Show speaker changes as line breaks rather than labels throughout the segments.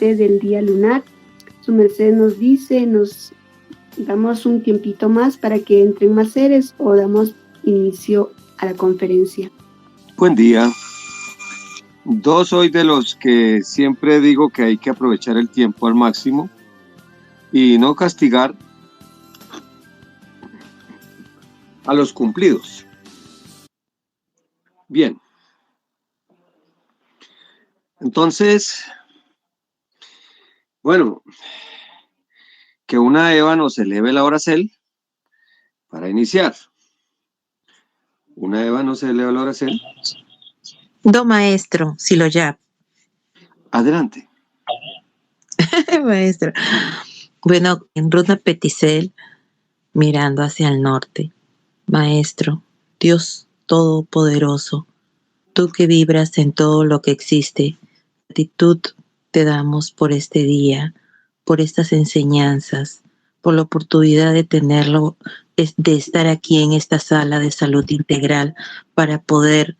del día lunar. Su merced nos dice, nos damos un tiempito más para que entren más seres o damos inicio a la conferencia.
Buen día. Yo soy de los que siempre digo que hay que aprovechar el tiempo al máximo y no castigar a los cumplidos. Bien. Entonces, bueno, que una Eva nos eleve la oracel para iniciar. Una Eva nos eleva la oracel.
Do maestro, si lo ya.
Adelante.
Maestro. Bueno, en Runa Peticel, mirando hacia el norte. Maestro, Dios Todopoderoso, tú que vibras en todo lo que existe, gratitud te damos por este día, por estas enseñanzas, por la oportunidad de tenerlo, de estar aquí en esta sala de salud integral para poder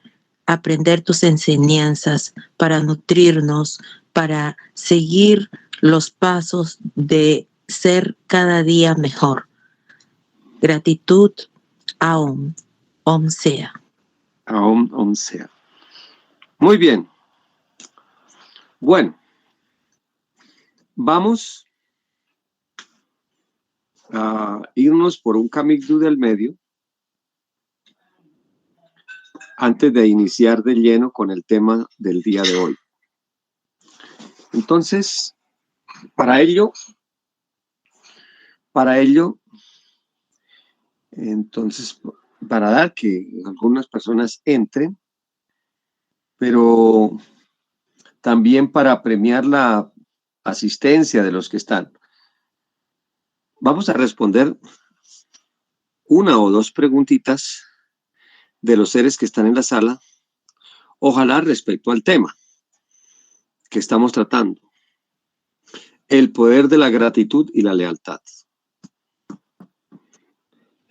aprender tus enseñanzas, para nutrirnos, para seguir los pasos de ser cada día mejor. Gratitud, Aum, Om sea.
Aum, Om sea. Muy bien. Bueno, vamos a irnos por un camino del medio antes de iniciar de lleno con el tema del día de hoy. Entonces, para ello, entonces, para dar que algunas personas entren, pero también para premiar la asistencia de los que están, vamos a responder una o dos preguntitas de los seres que están en la sala, ojalá respecto al tema que estamos tratando, el poder de la gratitud y la lealtad.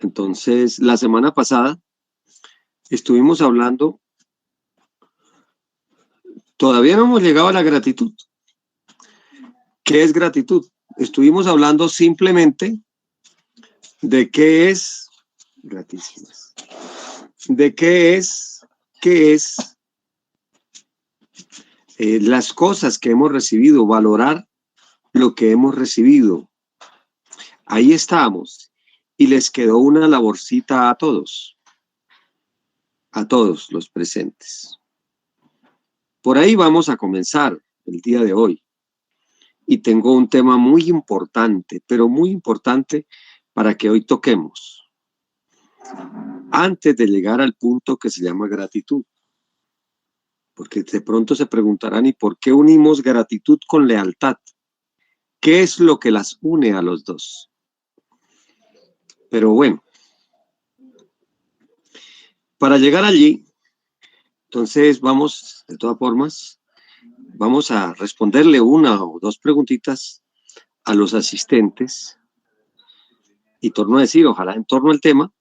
Entonces, la semana pasada estuvimos hablando, todavía no hemos llegado a la gratitud. ¿Qué es gratitud? Estuvimos hablando simplemente de qué es, gratísimas, de qué es las cosas que hemos recibido, valorar lo que hemos recibido. Ahí estamos. Y les quedó una laborcita a todos los presentes. Por ahí vamos a comenzar el día de hoy. Y tengo un tema muy importante, pero muy importante para que hoy toquemos. Antes de llegar al punto que se llama gratitud. Porque de pronto se preguntarán, ¿y por qué unimos gratitud con lealtad? ¿Qué es lo que las une a los dos? Pero bueno, para llegar allí, entonces vamos, de todas formas, vamos a responderle una o dos preguntitas a los asistentes y torno a decir, ojalá en torno al tema,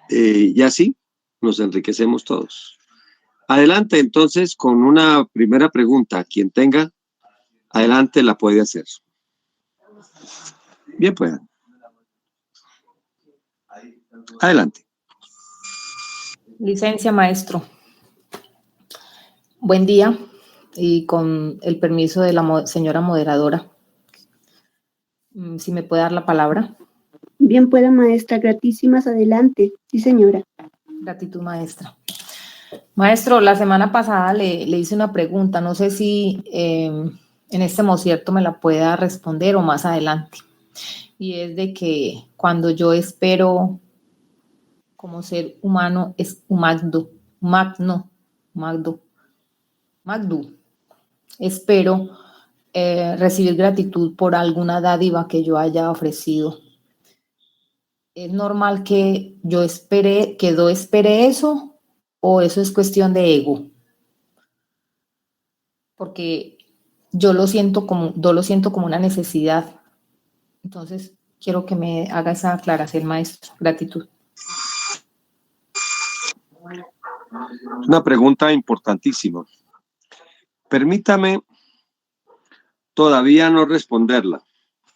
y así nos enriquecemos todos. Adelante entonces con una primera pregunta. Quien tenga, adelante la puede hacer. Bien, pues. Adelante.
Licencia, maestro. Buen día y con el permiso de la señora moderadora. Si me puede dar la palabra.
Bien pueda, maestra. Gratísimas, adelante. Sí, señora.
Gratitud, maestra. Maestro, la semana pasada le hice una pregunta. No sé si en este mocierto me la pueda responder o más adelante. Y es de que cuando yo espero como ser humano es magdo. Espero recibir gratitud por alguna dádiva que yo haya ofrecido. ¿Es normal que yo espere eso o eso es cuestión de ego? Porque yo lo siento como una necesidad. Entonces, quiero que me haga esa aclaración, maestro. Gratitud.
Una pregunta importantísima. Permítame todavía no responderla,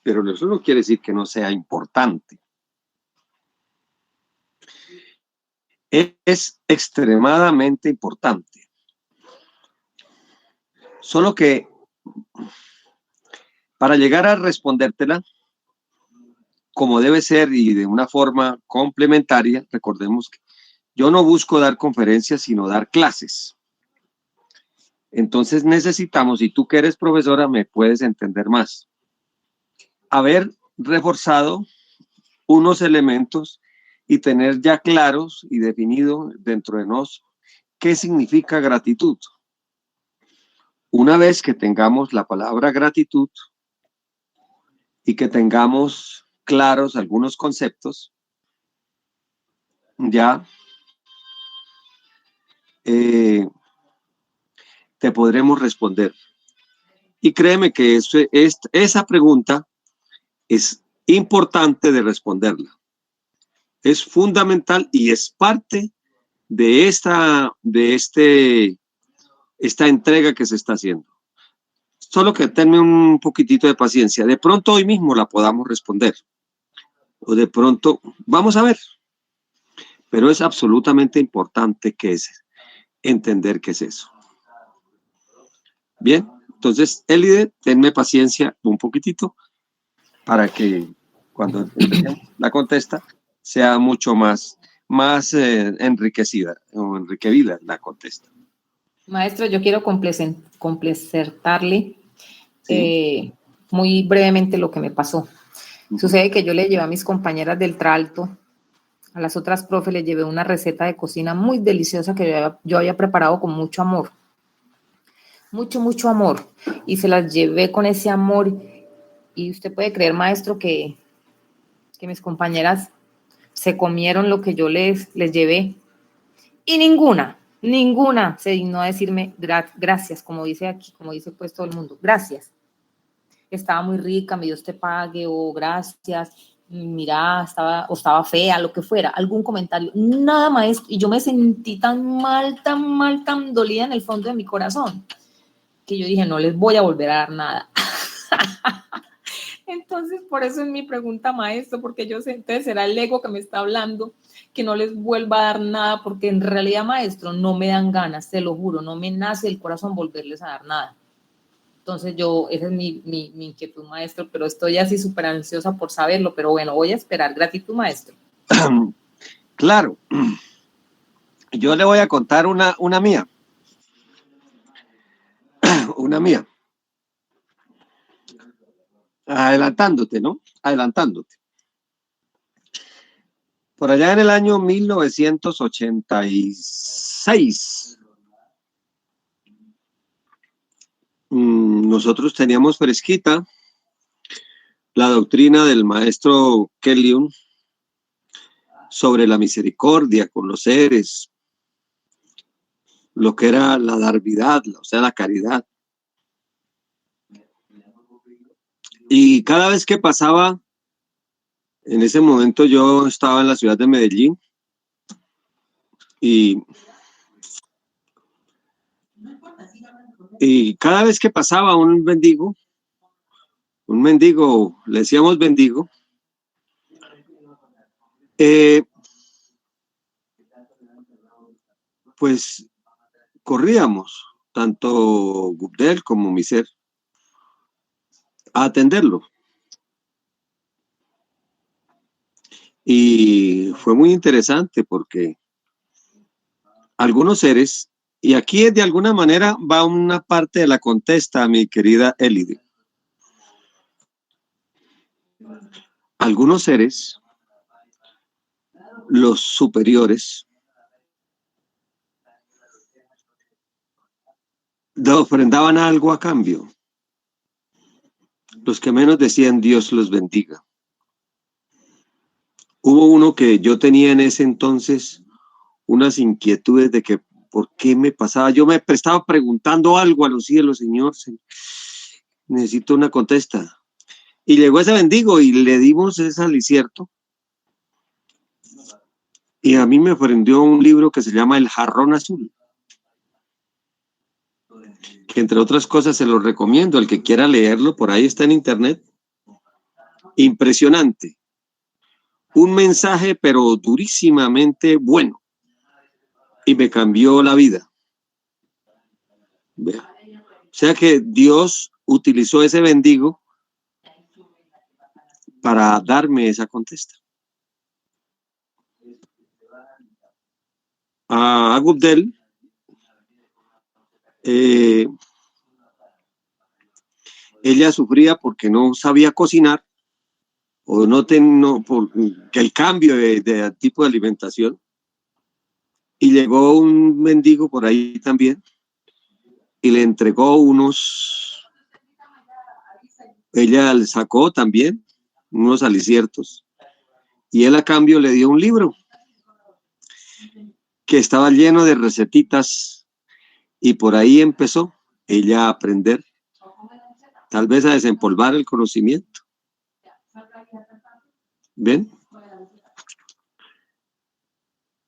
pero eso no quiere decir que no sea importante. Es extremadamente importante. Solo que para llegar a respondértela como debe ser y de una forma complementaria, recordemos que yo no busco dar conferencias, sino dar clases. Entonces necesitamos, y tú que eres profesora me puedes entender más, haber reforzado unos elementos y tener ya claros y definido dentro de nosotros qué significa gratitud. Una vez que tengamos la palabra gratitud y que tengamos claros algunos conceptos, ya te podremos responder. Y créeme que esa pregunta es importante de responderla. Es fundamental y es parte de esta entrega que se está haciendo. Solo que tenme un poquitito de paciencia. De pronto hoy mismo la podamos responder. O de pronto, vamos a ver. Pero es absolutamente importante que es entender qué es eso. Bien, entonces, Elide, tenme paciencia un poquitito para que cuando empecemos la contesta sea mucho más enriquecida o enriquecida la contesta.
Maestro, yo quiero complementarle
Sí.
muy brevemente lo que me pasó. Sucede que yo le llevé a mis compañeras del Tralto, a las otras profes les llevé una receta de cocina muy deliciosa que yo había preparado con mucho amor. Mucho amor. Y se las llevé con ese amor. Y usted puede creer, maestro, que mis compañeras se comieron lo que yo les llevé. Y ninguna se dignó a decirme gracias, como dice aquí, como dice pues todo el mundo. Gracias. Estaba muy rica, mi Dios te pague, o gracias, mira, estaba fea, lo que fuera, algún comentario, nada más. Y yo me sentí tan mal, tan dolida en el fondo de mi corazón, que yo dije, no les voy a volver a dar nada. Entonces, por eso es mi pregunta, maestro, porque yo sé, entonces será el ego que me está hablando, que no les vuelva a dar nada, porque en realidad, maestro, no me dan ganas, te lo juro, no me nace el corazón volverles a dar nada. Entonces esa es mi inquietud, maestro, pero estoy así súper ansiosa por saberlo, pero bueno, voy a esperar. Gratitud, maestro.
Claro. Yo le voy a contar una mía. Una mía. Adelantándote, ¿no? Adelantándote. Por allá en el año 1986, nosotros teníamos fresquita la doctrina del maestro Kelly sobre la misericordia con los seres, lo que era la darvidad, o sea, la caridad. Y cada vez que pasaba, en ese momento yo estaba en la ciudad de Medellín y cada vez que pasaba un mendigo, le decíamos mendigo, pues corríamos, tanto Gubdel como Miser, a atenderlo. Y fue muy interesante porque algunos seres, y aquí de alguna manera va una parte de la contesta, mi querida Elide. Algunos seres, los superiores, ofrendaban algo a cambio. Los que menos decían Dios los bendiga. Hubo uno que yo tenía en ese entonces unas inquietudes de que por qué me pasaba. Yo me estaba preguntando algo a los cielos, Señor, necesito una contesta. Y llegó ese mendigo y le dimos ese alicierto. Y a mí me ofreció un libro que se llama El Jarrón Azul, que entre otras cosas se lo recomiendo, el que quiera leerlo, por ahí está en internet. Impresionante. Un mensaje, pero durísimamente bueno. Y me cambió la vida. Vea. O sea que Dios utilizó ese mendigo para darme esa contesta. A Agudel, ella sufría porque no sabía cocinar o porque el cambio de tipo de alimentación. Y llegó un mendigo por ahí también y le entregó ella le sacó también unos aliciertos y él a cambio le dio un libro que estaba lleno de recetitas y por ahí empezó ella a aprender, tal vez a desempolvar el conocimiento. ¿Ven?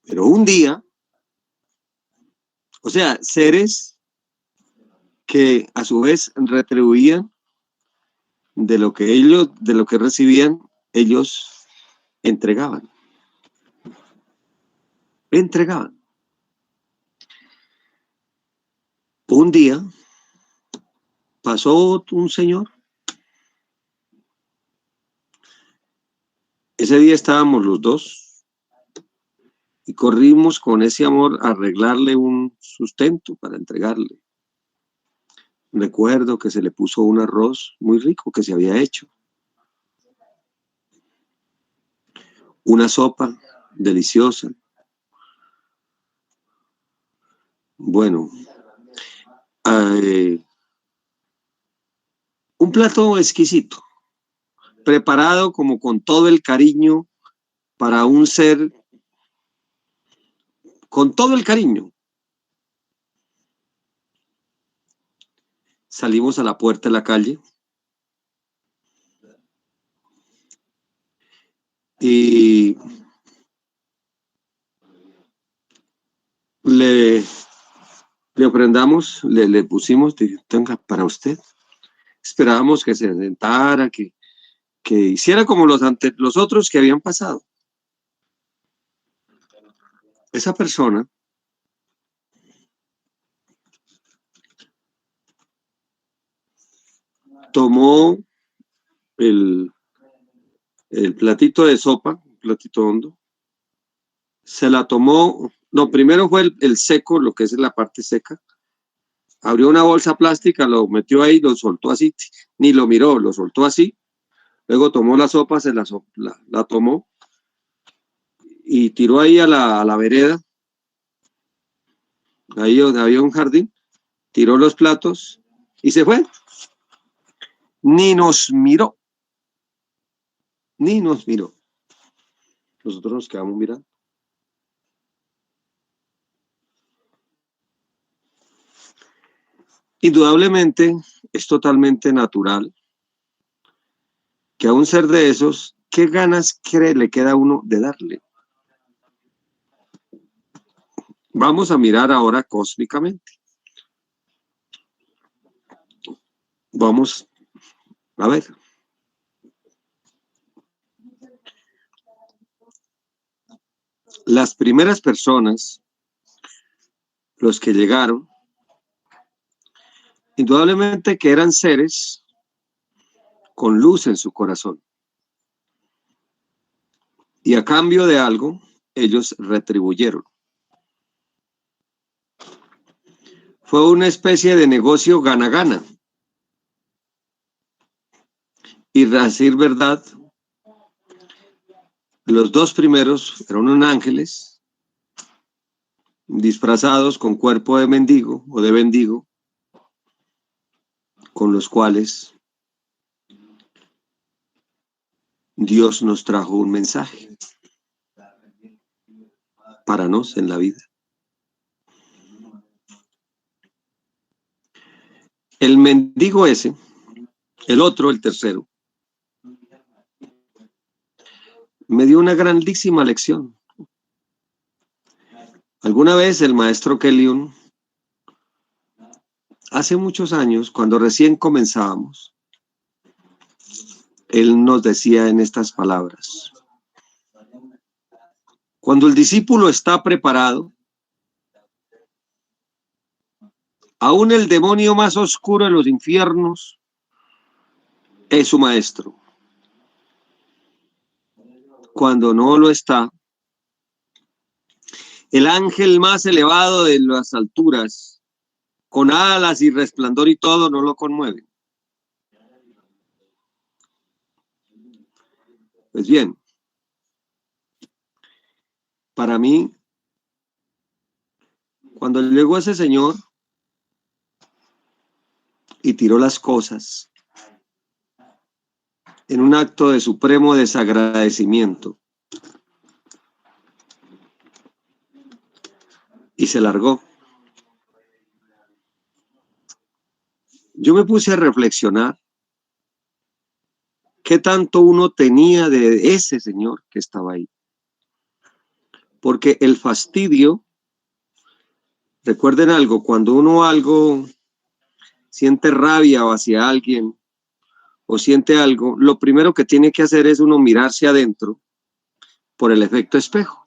Pero un día, o sea, seres que a su vez retribuían de lo que recibían, ellos entregaban. Un día pasó un señor. Ese día estábamos los dos y corrimos con ese amor a arreglarle un sustento para entregarle. Recuerdo que se le puso un arroz muy rico que se había hecho. Una sopa deliciosa. Bueno, un plato exquisito, preparado como con todo el cariño para un ser, con todo el cariño. Salimos a la puerta de la calle y le ofrendamos, le pusimos, tenga para usted. Esperábamos que se sentara, que hiciera como los otros que habían pasado. Esa persona tomó el platito de sopa, un platito hondo, se la tomó, no, primero fue el seco, lo que es la parte seca, abrió una bolsa plástica, lo metió ahí, lo soltó así, ni lo miró, lo soltó así, luego tomó la sopa, la tomó y tiró ahí a la vereda, ahí donde había un jardín, tiró los platos y se fue. Ni nos miró. Nosotros nos quedamos mirando. Indudablemente es totalmente natural que a un ser de esos, ¿qué ganas le queda a uno de darle? Vamos a mirar ahora cósmicamente. Vamos a ver. Las primeras personas, los que llegaron, indudablemente que eran seres con luz en su corazón. Y a cambio de algo, ellos retribuyeron. Fue una especie de negocio gana-gana. Y a decir verdad, los dos primeros eran ángeles disfrazados con cuerpo de mendigo o de bendigo, con los cuales Dios nos trajo un mensaje para nos en la vida. El mendigo ese, el otro, el tercero, me dio una grandísima lección. Alguna vez el maestro Kellyon Hace muchos años, cuando recién comenzábamos, él nos decía en estas palabras: cuando el discípulo está preparado, aún el demonio más oscuro de los infiernos es su maestro. Cuando no lo está, el ángel más elevado de las alturas, con alas y resplandor y todo, no lo conmueve. Pues bien, para mí, cuando llegó ese señor y tiró las cosas en un acto de supremo desagradecimiento y se largó, yo me puse a reflexionar qué tanto uno tenía de ese señor que estaba ahí. Porque el fastidio, recuerden algo, cuando uno siente rabia hacia alguien o siente algo, lo primero que tiene que hacer es uno mirarse adentro por el efecto espejo.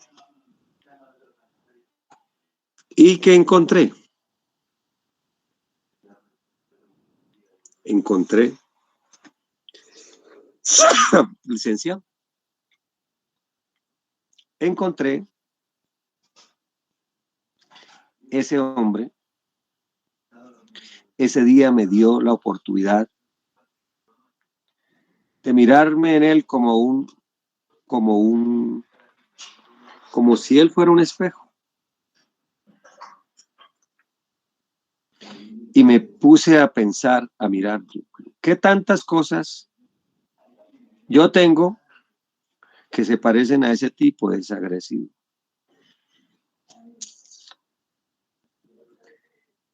¿Y qué encontré? Licenciado, encontré ese hombre. Ese día me dio la oportunidad de mirarme en él como si él fuera un espejo. Y me puse a pensar, a mirar, ¿qué tantas cosas yo tengo que se parecen a ese tipo de desagresivo?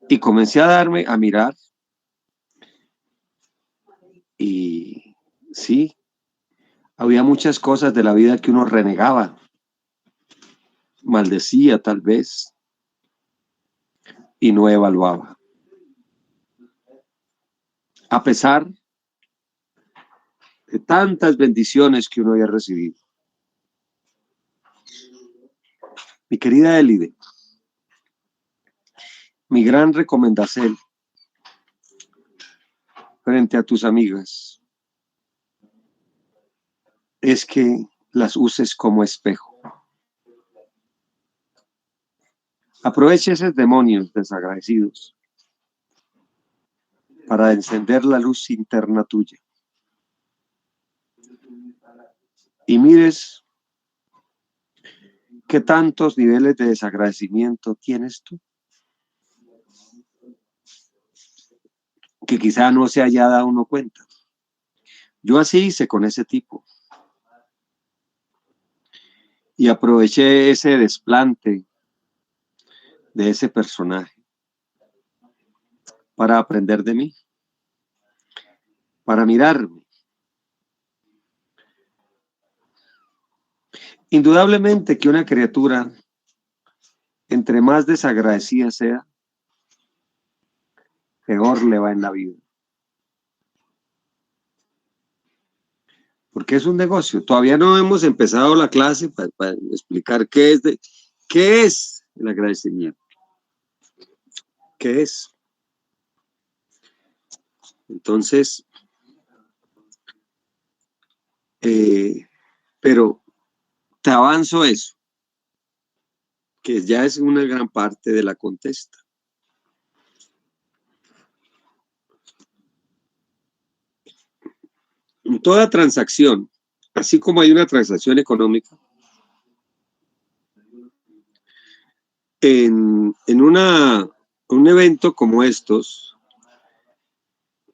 Y comencé a mirar, y sí, había muchas cosas de la vida que uno renegaba, maldecía tal vez, y no evaluaba. A pesar de tantas bendiciones que uno había recibido. Mi querida Elide, mi gran recomendación frente a tus amigas es que las uses como espejo. Aprovecha esos demonios desagradecidos para encender la luz interna tuya. Y mires qué tantos niveles de desagradecimiento tienes tú, que quizá no se haya dado uno cuenta. Yo así hice con ese tipo. Y aproveché ese desplante de ese personaje para aprender de mí, para mirarme. Indudablemente que una criatura, entre más desagradecida sea, peor le va en la vida. Porque es un negocio. Todavía no hemos empezado la clase para explicar qué es el agradecimiento. ¿Qué es? Entonces, pero te avanzo eso, que ya es una gran parte de la contesta. En toda transacción, así como hay una transacción económica, en un evento como estos,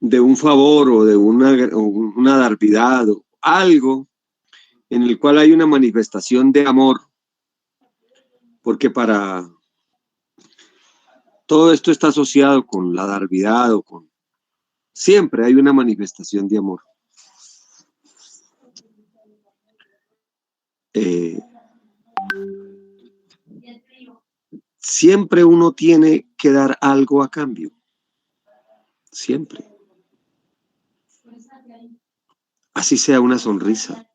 de un favor o de una darvidad o algo en el cual hay una manifestación de amor, porque para todo esto está asociado con la darvidad o con... Siempre hay una manifestación de amor. Siempre uno tiene que dar algo a cambio. siempre. Así sea una sonrisa.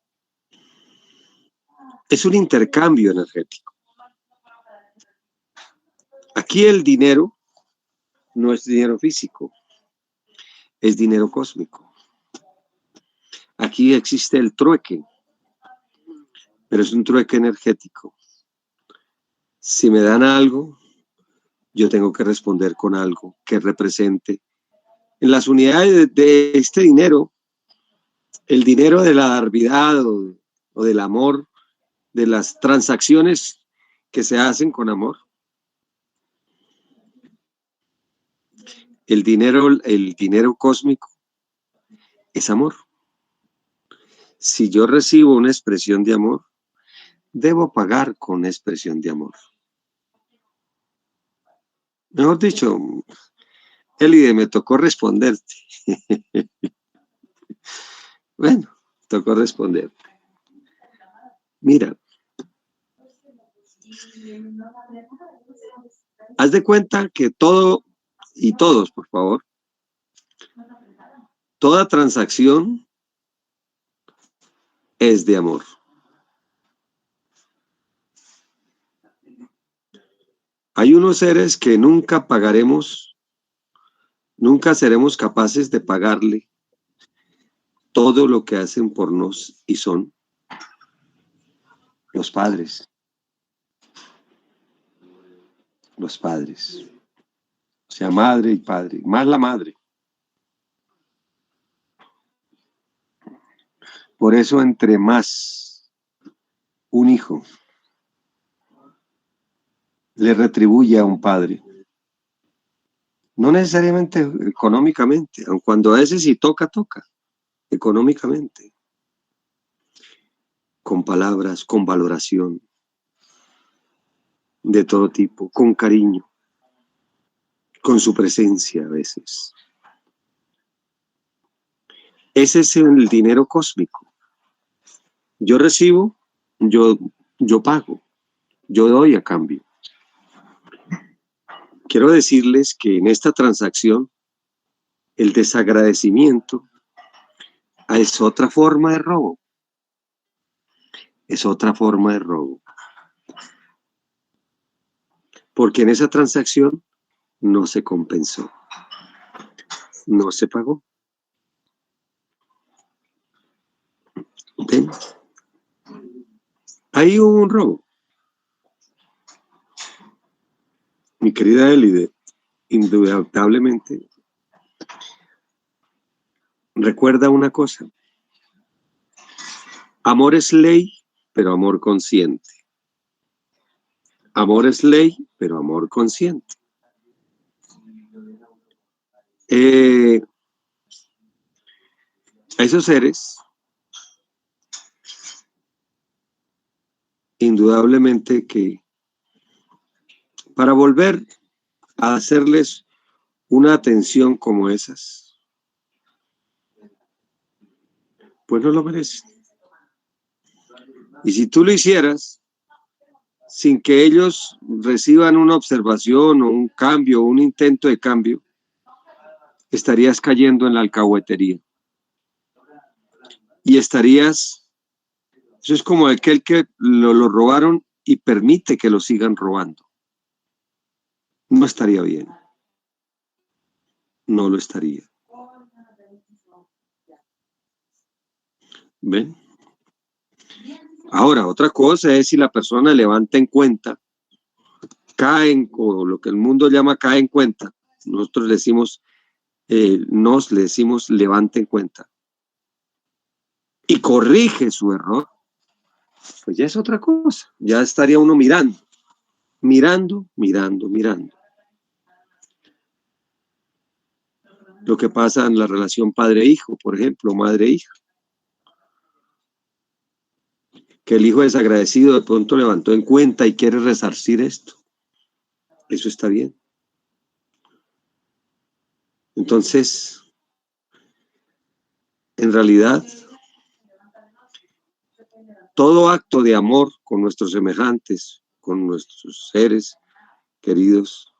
Es un intercambio energético. Aquí el dinero no es dinero físico, es dinero cósmico. Aquí existe el trueque, pero es un trueque energético. Si me dan algo, yo tengo que responder con algo que represente. En las unidades de este dinero, el dinero de la larvidad o del amor, de las transacciones que se hacen con amor. El dinero cósmico es amor. Si yo recibo una expresión de amor, debo pagar con expresión de amor. Mejor dicho, Elide, me tocó responderte. Bueno, tocó responderte. Mira, haz de cuenta que todo, y todos, por favor, toda transacción es de amor. Hay unos seres que nunca pagaremos, nunca seremos capaces de pagarle todo lo que hacen por nos y son los padres. Los padres. O sea, madre y padre, más la madre. Por eso, entre más un hijo le retribuye a un padre, no necesariamente económicamente, aun cuando a veces sí toca, económicamente, con palabras, con valoración de todo tipo, con cariño, con su presencia a veces. Ese es el dinero cósmico. Yo recibo, yo pago, yo doy a cambio. Quiero decirles que en esta transacción el desagradecimiento es otra forma de robo. Es otra forma de robo. Porque en esa transacción no se compensó, no se pagó. ¿Ven? Hay un robo. Mi querida Elide, indudablemente, recuerda una cosa. Amor es ley, pero amor consciente. Amor es ley, pero amor consciente. A esos seres, indudablemente que para volver a hacerles una atención como esas, pues no lo merecen. Y si tú lo hicieras sin que ellos reciban una observación o un cambio o un intento de cambio, estarías cayendo en la alcahuetería. Y estarías, eso es como aquel que lo robaron y permite que lo sigan robando. No estaría bien. No lo estaría. ¿Ven? Ahora, otra cosa es si la persona levanta en cuenta, o lo que el mundo llama cae en cuenta. Nosotros le decimos, le decimos levanta en cuenta. Y corrige su error. Pues ya es otra cosa. Ya estaría uno mirando. Lo que pasa en la relación padre-hijo, por ejemplo, madre-hija. Que el hijo desagradecido de pronto levantó en cuenta y quiere resarcir esto. Eso está bien. Entonces, en realidad, todo acto de amor con nuestros semejantes, con nuestros seres queridos,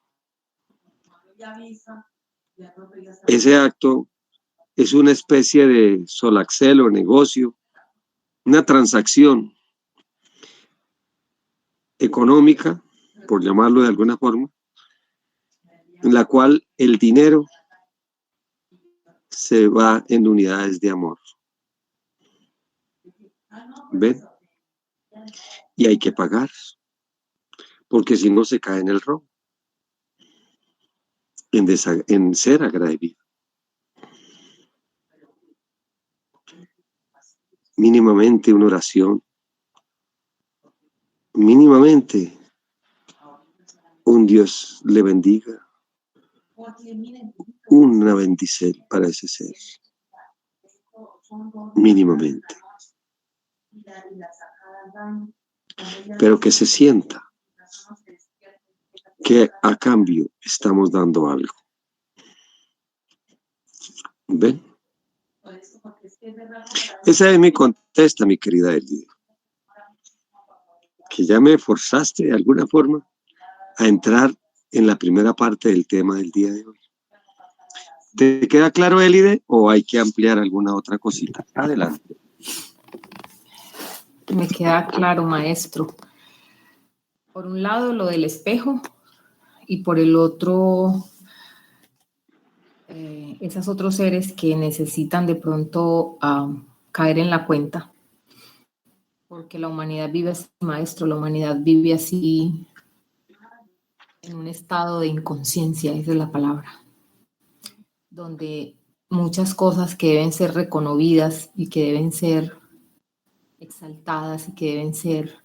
Ese acto es una especie de solaxel o negocio, una transacción económica, por llamarlo de alguna forma, en la cual el dinero se va en unidades de amor. ¿Ven? Y hay que pagar, porque si no se cae en el robo, en ser agradecido. Mínimamente una oración, mínimamente un Dios le bendiga, una bendición para ese ser, mínimamente. Pero que se sienta que a cambio estamos dando algo. ¿Ven? Esa es mi contesta, mi querida Elida. Que ya me forzaste de alguna forma a entrar en la primera parte del tema del día de hoy. ¿Te queda claro, Elide, o hay que ampliar alguna otra cosita? Adelante.
Me queda claro, maestro. Por un lado, lo del espejo, y por el otro, esos otros seres que necesitan de pronto caer en la cuenta. Porque la humanidad vive así, maestro, la humanidad vive así en un estado de inconsciencia, esa es la palabra, donde muchas cosas que deben ser reconocidas y que deben ser exaltadas y que deben ser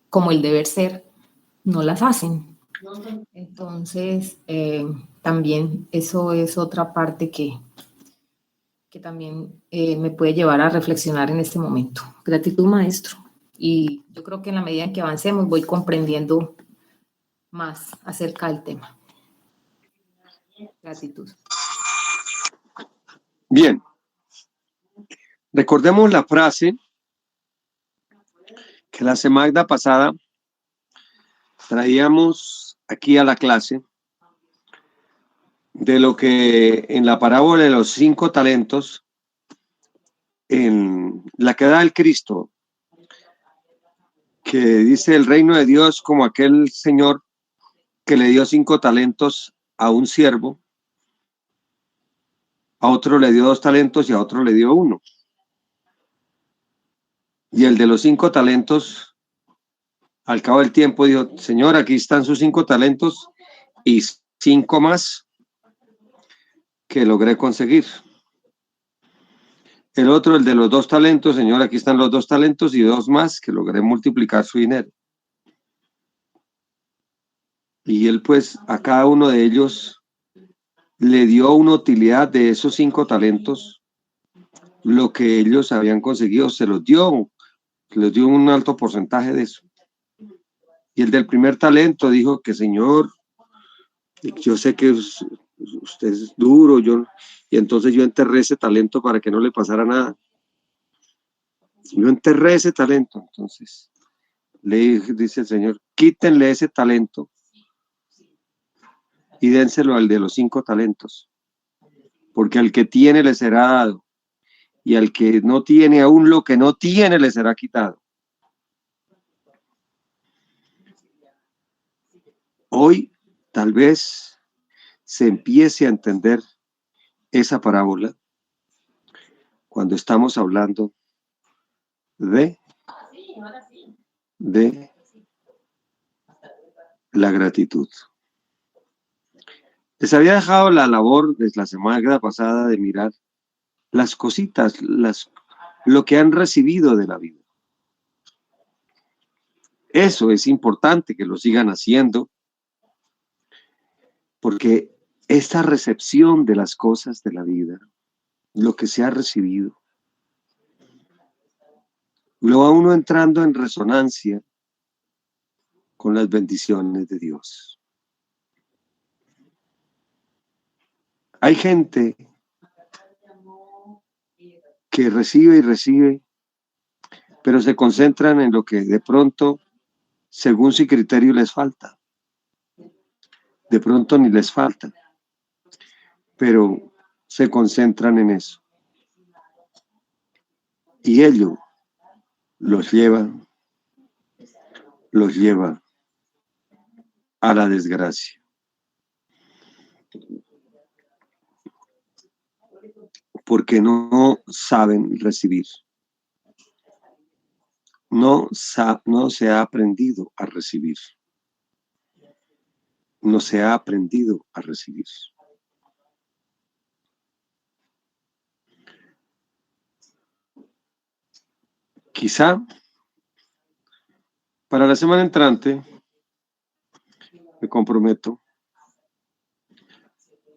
como el deber ser, no las hacen. Entonces, también eso es otra parte que también me puede llevar a reflexionar en este momento. Gratitud, maestro. Y yo creo que en la medida en que avancemos voy comprendiendo más acerca del tema. Gratitud.
Bien. Recordemos la frase que la semana pasada traíamos aquí a la clase de lo que en la parábola de los 5 talentos, en la que da el Cristo, que dice el reino de Dios como aquel señor que le dio 5 talentos a un siervo, a otro le dio 2 talentos y a otro le dio 1. Y el de los 5 talentos, al cabo del tiempo, dijo: Señor, aquí están sus 5 talentos y 5 más que logré conseguir. El otro, el de los 2 talentos, Señor, aquí están los 2 talentos y 2 más que logré multiplicar su dinero. Y él, pues, a cada uno de ellos le dio una utilidad de esos 5 talentos. Lo que ellos habían conseguido se los dio un alto porcentaje de eso. Y el del primer talento dijo que: Señor, yo sé que usted es duro, y entonces yo enterré ese talento para que no le pasara nada. Yo enterré ese talento. Entonces dice el Señor: quítenle ese talento y dénselo al de los 5 talentos, porque al que tiene le será dado, y al que no tiene, aún lo que no tiene le será quitado. Hoy tal vez se empiece a entender esa parábola cuando estamos hablando de la gratitud. Les había dejado la labor desde la semana pasada de mirar las cositas, lo que han recibido de la vida. Eso es importante que lo sigan haciendo, porque esta recepción de las cosas de la vida, lo que se ha recibido, lo va uno entrando en resonancia con las bendiciones de Dios. Hay gente que recibe y recibe, pero se concentran en lo que de pronto, según su criterio, les falta. De pronto ni les falta. pero se concentran en eso. Y ello los lleva a la desgracia. Porque no saben recibir. No se ha aprendido a recibir. No se ha aprendido a recibir. Quizá para la semana entrante me comprometo,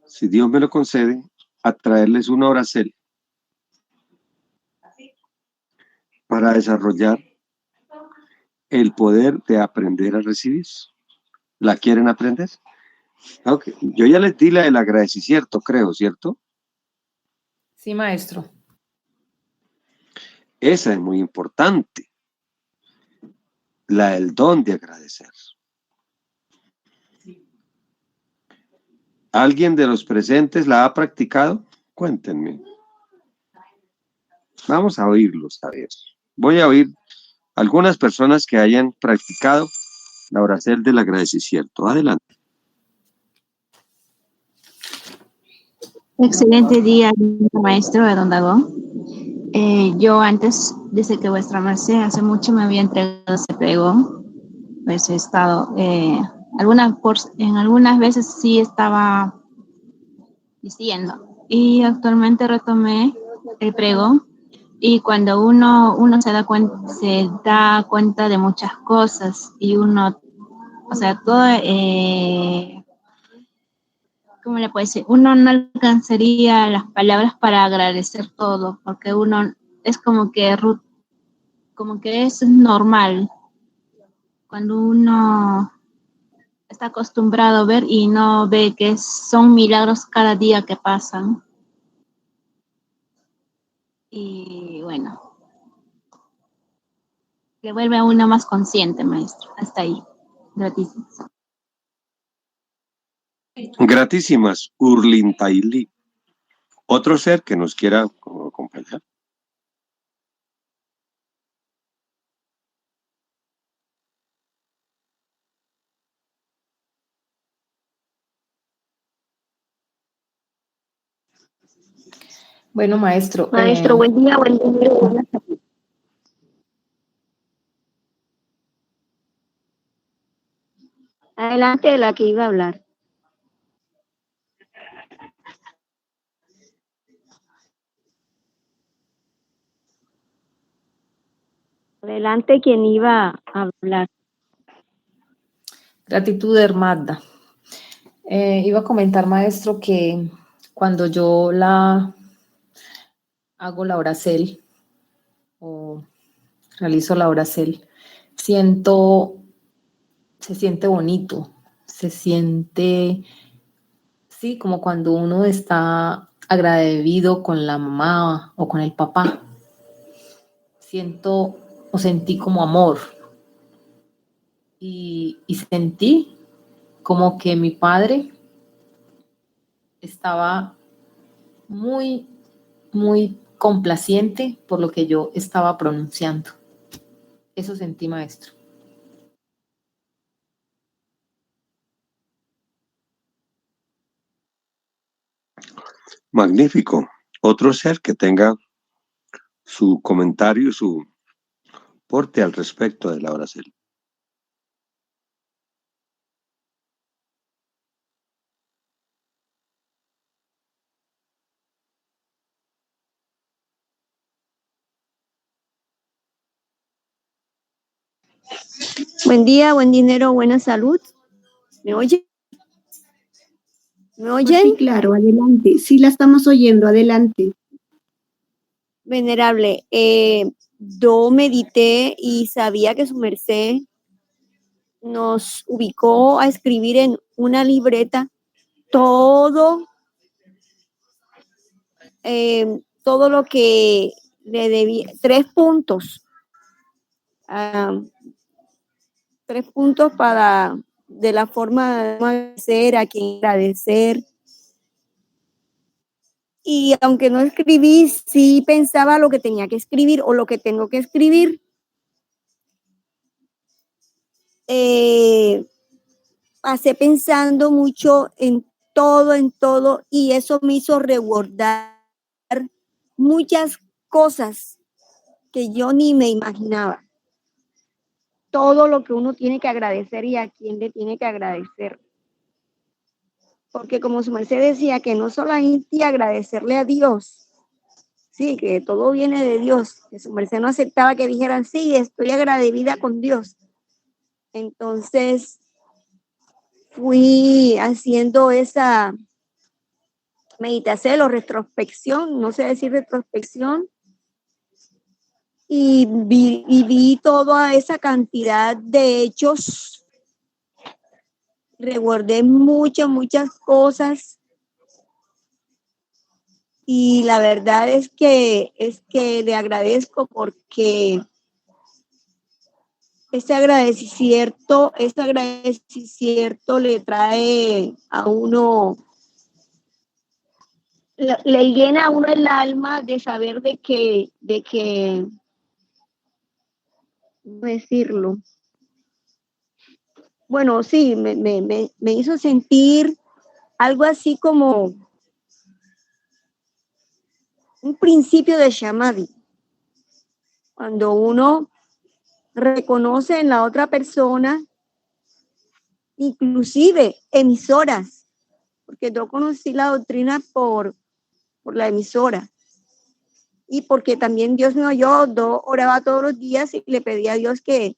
si Dios me lo concede, a traerles una oracel para desarrollar el poder de aprender a recibir. ¿La quieren aprender? Okay. Yo ya les di la del agradecimiento, creo, ¿cierto?
Sí, maestro.
Esa es muy importante. La del don de agradecer. ¿Alguien de los presentes la ha practicado? Cuéntenme. Vamos a oírlos, a ver. Voy a oír algunas personas que hayan practicado la oración del agradecimiento. Adelante.
Excelente día, maestro de Don Dago. Yo antes, desde que vuestra merced hace mucho me había entregado ese pregón, pues he estado, en algunas veces sí estaba diciendo, y actualmente retomé el pregón, y cuando uno se da cuenta de muchas cosas, y uno, o sea, todo, ¿cómo le puede decir? Uno no alcanzaría las palabras para agradecer todo, porque uno es como que es normal cuando uno está acostumbrado a ver y no ve que son milagros cada día que pasan. Y bueno, le vuelve a uno más consciente, maestro. Hasta ahí. Gratísimas.
Gratísimas, Urlintaili. Otro ser que nos quiera acompañar.
Bueno, maestro.
Maestro, buen día, buenas tardes. Adelante de la que iba a hablar. Adelante quien iba a hablar.
Gratitud, Hermada. Iba a comentar, maestro, que cuando yo hago la oracel o realizo la oracel, se siente bonito, se siente, sí, como cuando uno está agradecido con la mamá o con el papá. Siento o sentí como amor y sentí como que mi padre estaba muy, muy complaciente por lo que yo estaba pronunciando. Eso sentí, maestro.
Magnífico. Otro ser que tenga su comentario, su aporte al respecto de la oración.
Buen día, buen dinero, buena salud. ¿Me oyen? ¿Me oyen? Sí, claro, adelante. Sí, la estamos oyendo, adelante. Venerable, yo medité y sabía que su merced nos ubicó a escribir en una libreta todo, todo lo que le debía, 3 puntos. 3 puntos para de la forma de agradecer a quien agradecer. y aunque no escribí, sí pensaba lo que tenía que escribir o lo que tengo que escribir. Pasé pensando mucho en todo, y eso me hizo recordar muchas cosas que yo ni me imaginaba. Todo lo que uno tiene que agradecer y a quién le tiene que agradecer. Porque como su merced decía, que no solamente agradecerle a Dios, sí, que todo viene de Dios, que su merced no aceptaba que dijeran, sí, estoy agradecida con Dios. Entonces, fui haciendo esa meditación o retrospección, no sé decir retrospección, y vi toda esa cantidad de hechos, recordé muchas cosas, y la verdad es que le agradezco porque ese agradecimiento le trae a uno, le llena a uno el alma de saber de que, ¿cómo decirlo? Bueno, sí, me hizo sentir algo así como un principio de Samadhi. Cuando uno reconoce en la otra persona, inclusive emisoras, porque yo conocí la doctrina por la emisora, y porque también Dios me oyó, yo oraba todos los días y le pedía a Dios que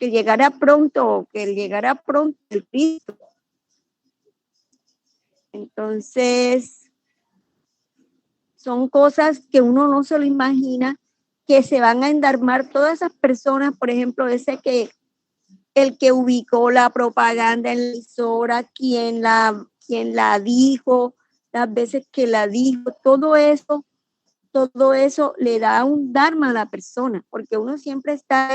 llegara pronto el Cristo. Entonces, son cosas que uno no se lo imagina, que se van a endarmar todas esas personas, por ejemplo, el que ubicó la propaganda en la emisora, quien la dijo, las veces que la dijo, todo eso le da un dharma a la persona, porque uno siempre está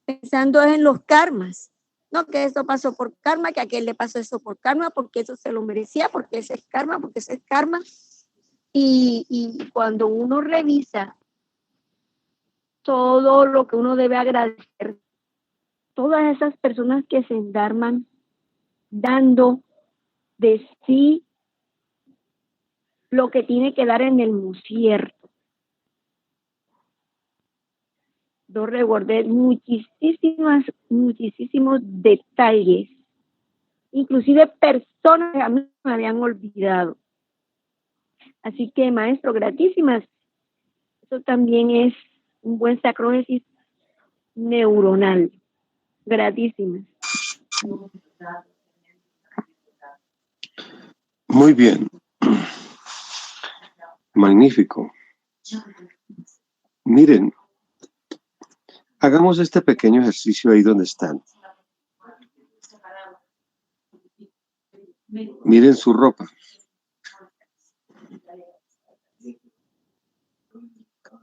pensando en los karmas, no, que esto pasó por karma, que a aquel le pasó eso por karma, porque eso se lo merecía, porque ese es karma, y cuando uno revisa todo lo que uno debe agradecer, todas esas personas que se endarman dando de sí lo que tiene que dar en el musierto. Yo recordé muchísimos detalles, inclusive personas que a mí me habían olvidado. Así que, maestro, gratísimas. Eso también es un buen sacrógesis neuronal. Gratísimas.
Muy bien. Magnífico. Miren, hagamos este pequeño ejercicio ahí donde están. Miren su ropa.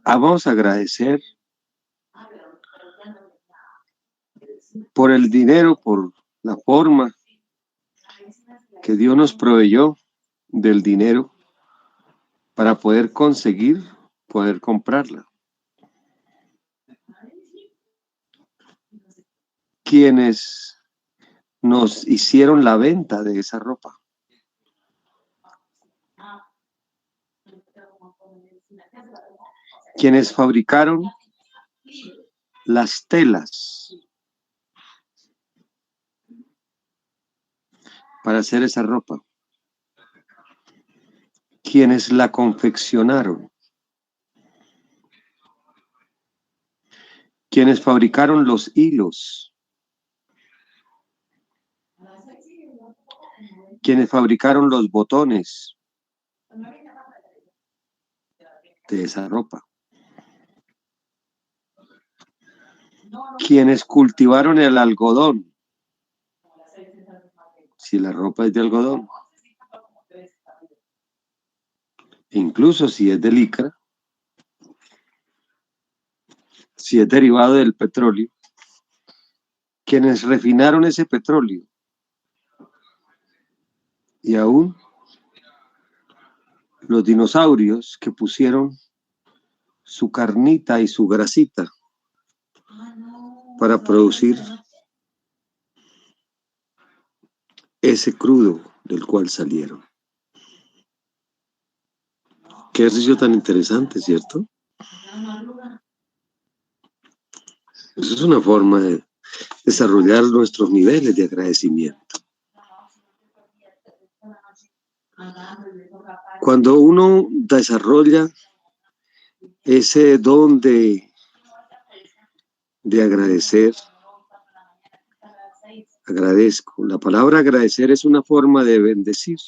Vamos a agradecer por el dinero, por la forma que Dios nos proveyó del dinero para poder comprarla. Quienes nos hicieron la venta de esa ropa. Quienes fabricaron las telas para hacer esa ropa. Quienes la confeccionaron. Quienes fabricaron los hilos. Quienes fabricaron los botones de esa ropa. Quienes cultivaron el algodón, si la ropa es de algodón, incluso si es de licra, si es derivado del petróleo, quienes refinaron ese petróleo y aún los dinosaurios que pusieron su carnita y su grasita para producir ese crudo del cual salieron. Qué ejercicio tan interesante, ¿cierto? Eso es una forma de desarrollar nuestros niveles de agradecimiento. Cuando uno desarrolla ese don de agradecer, agradezco. La palabra agradecer es una forma de bendecir.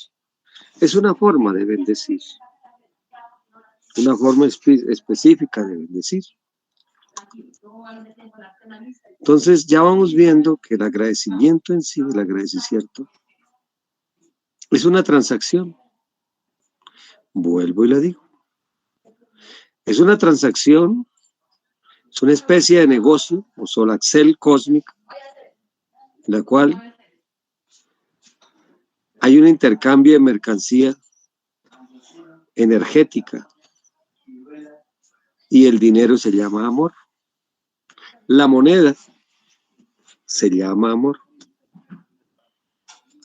Es una forma de bendecir. Una forma específica de bendecir. Entonces ya vamos viendo que el agradecimiento en sí, el agradecimiento, es una transacción. Vuelvo y le digo. Es una transacción, es una especie de negocio o solaxel cósmico, en la cual hay un intercambio de mercancía energética y el dinero se llama amor. La moneda se llama amor.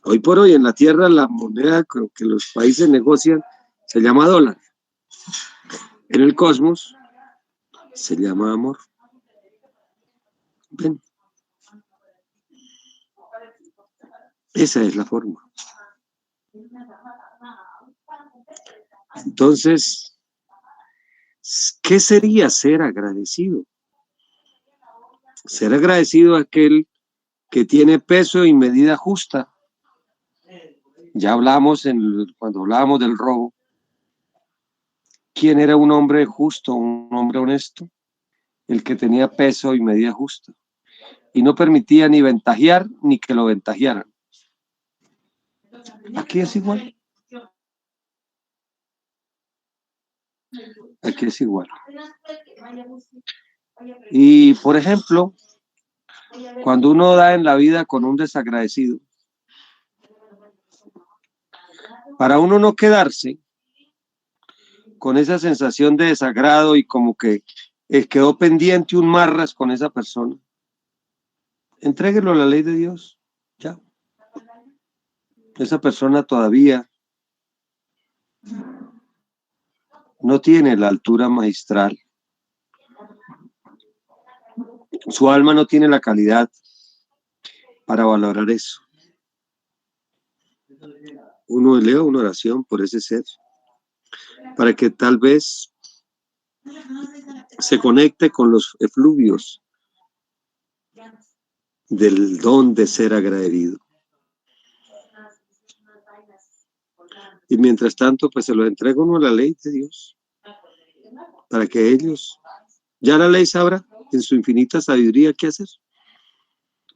Hoy por hoy en la tierra la moneda que los países negocian se llama dólar. En el cosmos se llama amor. ¿Ven? Esa es la forma. Entonces, ¿qué sería ser agradecido? Ser agradecido a aquel que tiene peso y medida justa. Ya hablamos cuando hablábamos del robo. ¿Quién era un hombre justo, un hombre honesto? El que tenía peso y medida justa. Y no permitía ni ventajear ni que lo ventajearan. Aquí es igual. Aquí es igual. Y, por ejemplo, cuando uno da en la vida con un desagradecido, para uno no quedarse con esa sensación de desagrado y como que quedó pendiente un marras con esa persona, entréguelo a la ley de Dios. Ya. Esa persona todavía no tiene la altura magistral. Su alma no tiene la calidad para valorar eso. Uno eleva una oración por ese ser, para que tal vez se conecte con los efluvios del don de ser agradecido. Y mientras tanto, pues se lo entrega uno a la ley de Dios, para que ellos, ya la ley sabrá en su infinita sabiduría qué hacer,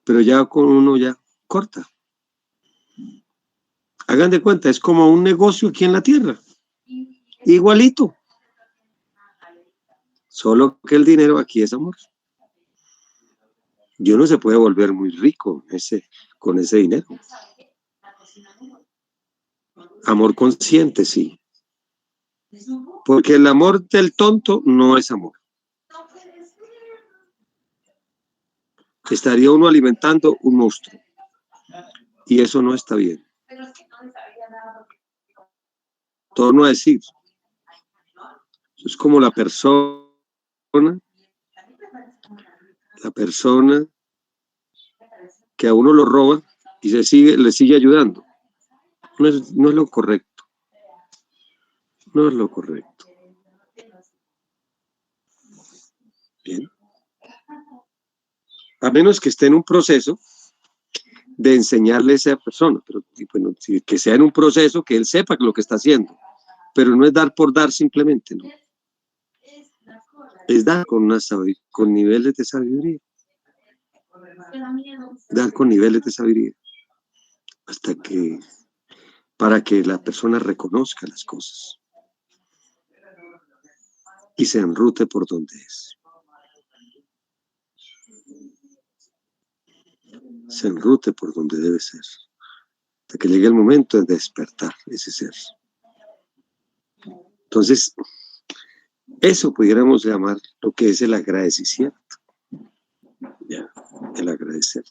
pero ya con uno ya corta. Hagan de cuenta, es como un negocio aquí en la tierra, igualito, solo que el dinero aquí es amor. Y uno se puede volver muy rico con ese dinero. Amor consciente, sí. Porque el amor del tonto no es amor. Estaría uno alimentando un monstruo. Y eso no está bien. Torno a decir, es como la persona que a uno lo roba y le sigue ayudando. No es lo correcto. No es lo correcto. Bien. A menos que esté en un proceso de enseñarle a esa persona, pero bueno, que sea en un proceso que él sepa lo que está haciendo, pero no es dar por dar simplemente, ¿no? Es dar con niveles de sabiduría. Dar con niveles de sabiduría. Para que la persona reconozca las cosas y se enrute por donde es. Se enrute por donde debe ser, hasta que llegue el momento de despertar ese ser. Entonces, eso pudiéramos llamar lo que es el agradecimiento. Ya, el agradecer.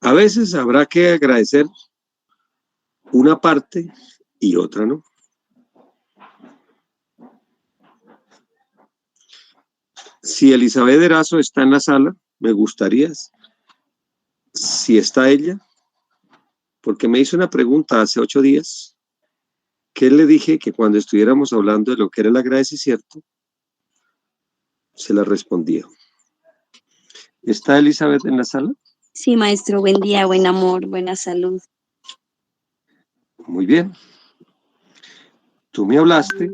A veces habrá que agradecer una parte y otra no. Si Elizabeth Erazo está en la sala, me gustaría, si está ella, porque me hizo una pregunta hace 8 días, que le dije que cuando estuviéramos hablando de lo que era el agradecimiento, se la respondía. ¿Está Elizabeth en la sala?
Sí, maestro, buen día, buen amor, buena salud.
Muy bien. Tú me hablaste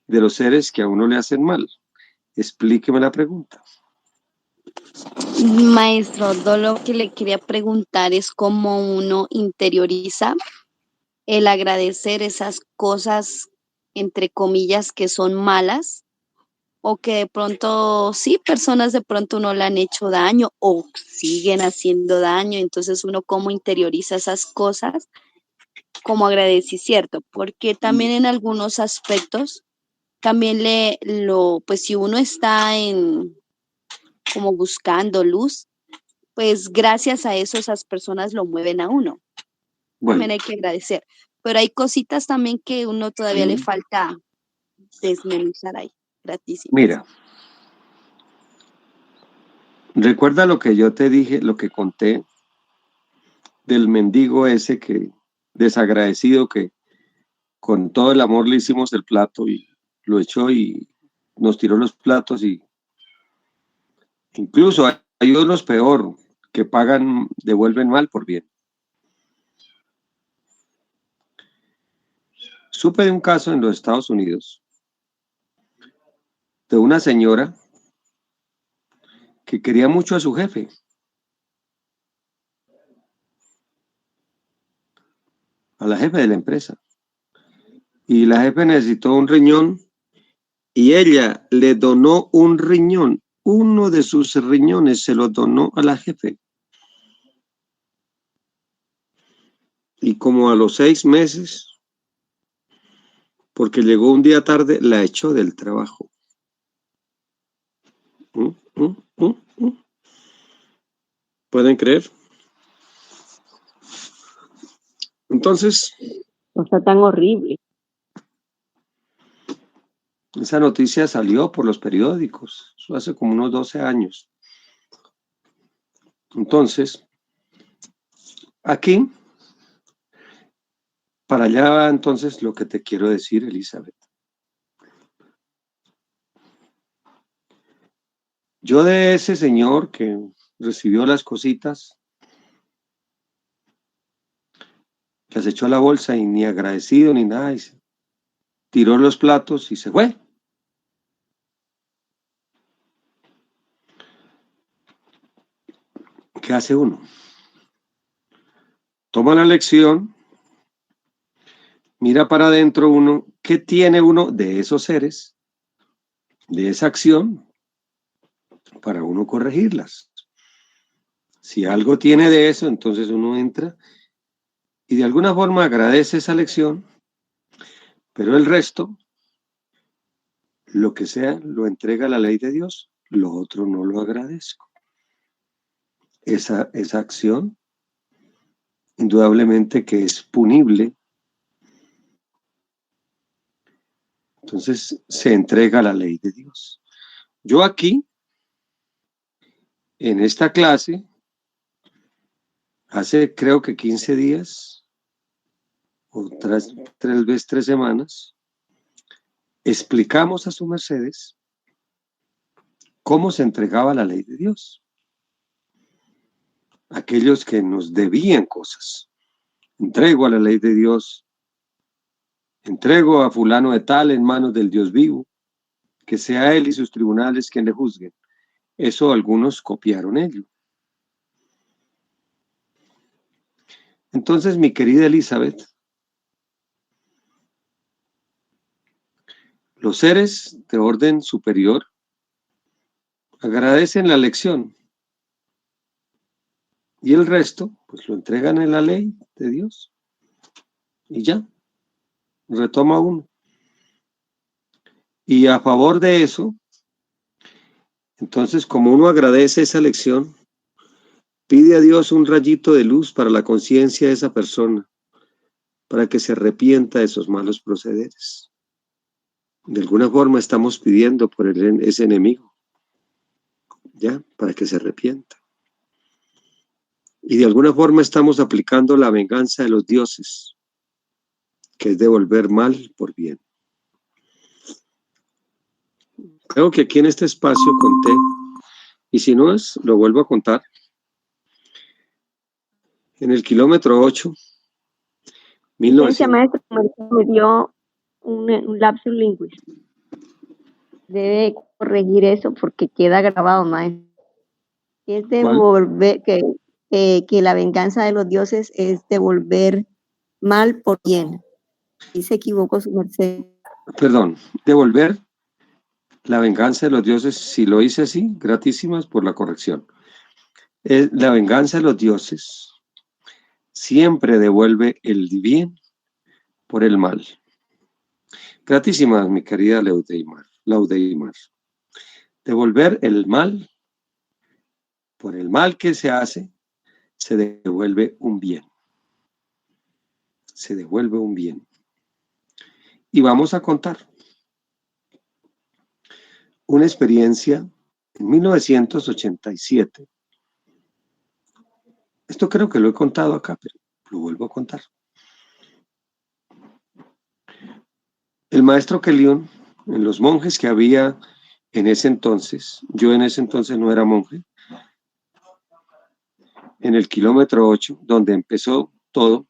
de los seres que a uno le hacen mal. Explíqueme la pregunta.
Maestro, yo lo que le quería preguntar es cómo uno interioriza el agradecer esas cosas, entre comillas, que son malas o que de pronto, sí, personas de pronto no le han hecho daño o siguen haciendo daño, entonces uno cómo interioriza esas cosas como agradecimiento, porque también en algunos aspectos, también pues si uno está como buscando luz, pues gracias a eso esas personas lo mueven a uno.
Bueno,
También hay que agradecer. Pero hay cositas también que uno todavía le falta desmenuzar ahí. Gratísimo.
mira, recuerda lo que yo te dije, lo que conté del mendigo ese que desagradecido que con todo el amor le hicimos el plato y lo echó y nos tiró los platos y incluso hay unos peor que pagan, devuelven mal por bien. Supe de un caso en los Estados Unidos de una señora que quería mucho a su jefe. A la jefe de la empresa. Y la jefe necesitó un riñón y ella le donó un riñón. Uno de sus riñones se lo donó a la jefe. Y como a los 6 meses, porque llegó un día tarde, la echó del trabajo. ¿Pueden creer? Entonces,
No está tan horrible.
esa noticia salió por los periódicos. Eso hace como unos 12 años. Entonces, aquí, para allá va entonces lo que te quiero decir, Elizabeth. Yo de ese señor que recibió las cositas, las echó a la bolsa y ni agradecido ni nada, y tiró los platos y se fue. ¿Qué hace uno? Toma la lección, mira para adentro uno, ¿qué tiene uno de esos seres, de esa acción, para uno corregirlas? Si algo tiene de eso, entonces uno entra y de alguna forma agradece esa lección, pero el resto, lo que sea, lo entrega a la ley de Dios, lo otro no lo agradezco. Esa acción, indudablemente que es punible, entonces se entrega a la ley de Dios. Yo aquí, en esta clase, hace creo que 15 días, o tal vez 3 semanas, explicamos a su mercedes cómo se entregaba la ley de Dios. Aquellos que nos debían cosas. Entrego a la ley de Dios. Entrego a fulano de tal en manos del Dios vivo. Que sea él y sus tribunales quien le juzguen. Eso algunos copiaron ello. Entonces, mi querida Elizabeth, los seres de orden superior agradecen la lección y el resto, pues lo entregan en la ley de Dios. Y ya, retoma uno. Y a favor de eso, entonces, como uno agradece esa lección, pide a Dios un rayito de luz para la conciencia de esa persona, para que se arrepienta de esos malos procederes. De alguna forma estamos pidiendo por ese enemigo, ¿ya? Para que se arrepienta. Y de alguna forma estamos aplicando la venganza de los dioses, que es devolver mal por bien. Creo que aquí en este espacio conté, y si no es, lo vuelvo a contar. En el kilómetro 8,
Licencia,
1900.
maestro, me dio un lapsus linguis. Debe corregir eso porque queda grabado, maestro. Es devolver, que la venganza de los dioses es devolver mal por bien. Y se equivocó su merced.
Perdón, devolver la venganza de los dioses, si lo hice así, gratísimas por la corrección. La venganza de los dioses siempre devuelve el bien por el mal. Gratísimas, mi querida Laudeimar. Devolver el mal por el mal que se hace, se devuelve un bien. Se devuelve un bien. Y vamos a contar una experiencia en 1987. Esto creo que lo he contado acá, pero lo vuelvo a contar. El maestro Kelion, en los monjes que había en ese entonces, yo en ese entonces no era monje, en el kilómetro 8, donde empezó todo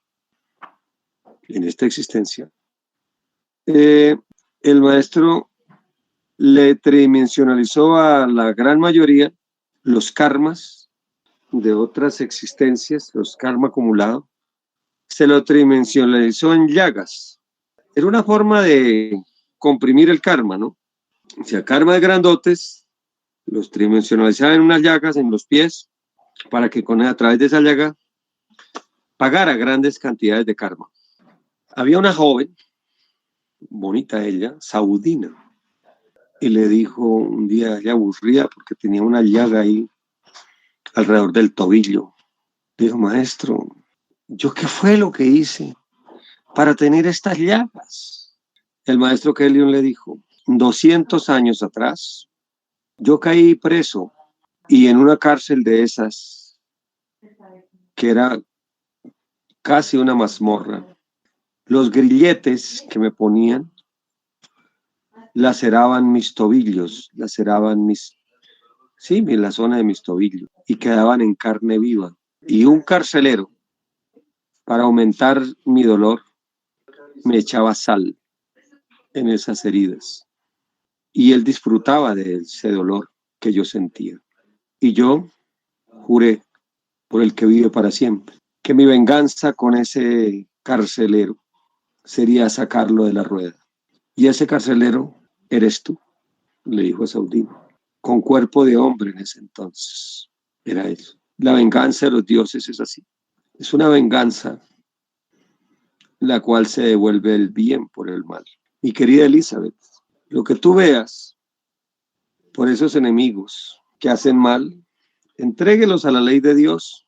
en esta existencia, el maestro le tridimensionalizó a la gran mayoría los karmas de otras existencias, los karma acumulados, se lo tridimensionalizó en llagas. Era una forma de comprimir el karma, ¿no? O sea, karma de grandotes, los tridimensionalizaba en unas llagas en los pies, para que a través de esa llaga pagara grandes cantidades de karma. Había una joven, bonita ella, saudina, y le dijo un día, ella aburrida porque tenía una llaga ahí alrededor del tobillo. Dijo, maestro, ¿yo qué fue lo que hice para tener estas llagas? El maestro Kelion le dijo, 200 años atrás, yo caí preso y en una cárcel de esas, que era casi una mazmorra, los grilletes que me ponían laceraban mis tobillos, laceraban la zona de mis tobillos y quedaban en carne viva. Y un carcelero, para aumentar mi dolor, me echaba sal en esas heridas. Y él disfrutaba de ese dolor que yo sentía. Y yo juré por el que vive para siempre, que mi venganza con ese carcelero sería sacarlo de la rueda. Y ese carcelero eres tú, le dijo a Saudino, con cuerpo de hombre en ese entonces. Era eso. La venganza de los dioses es así. Es una venganza la cual se devuelve el bien por el mal. Mi querida Elizabeth, lo que tú veas por esos enemigos que hacen mal, entréguelos a la ley de Dios,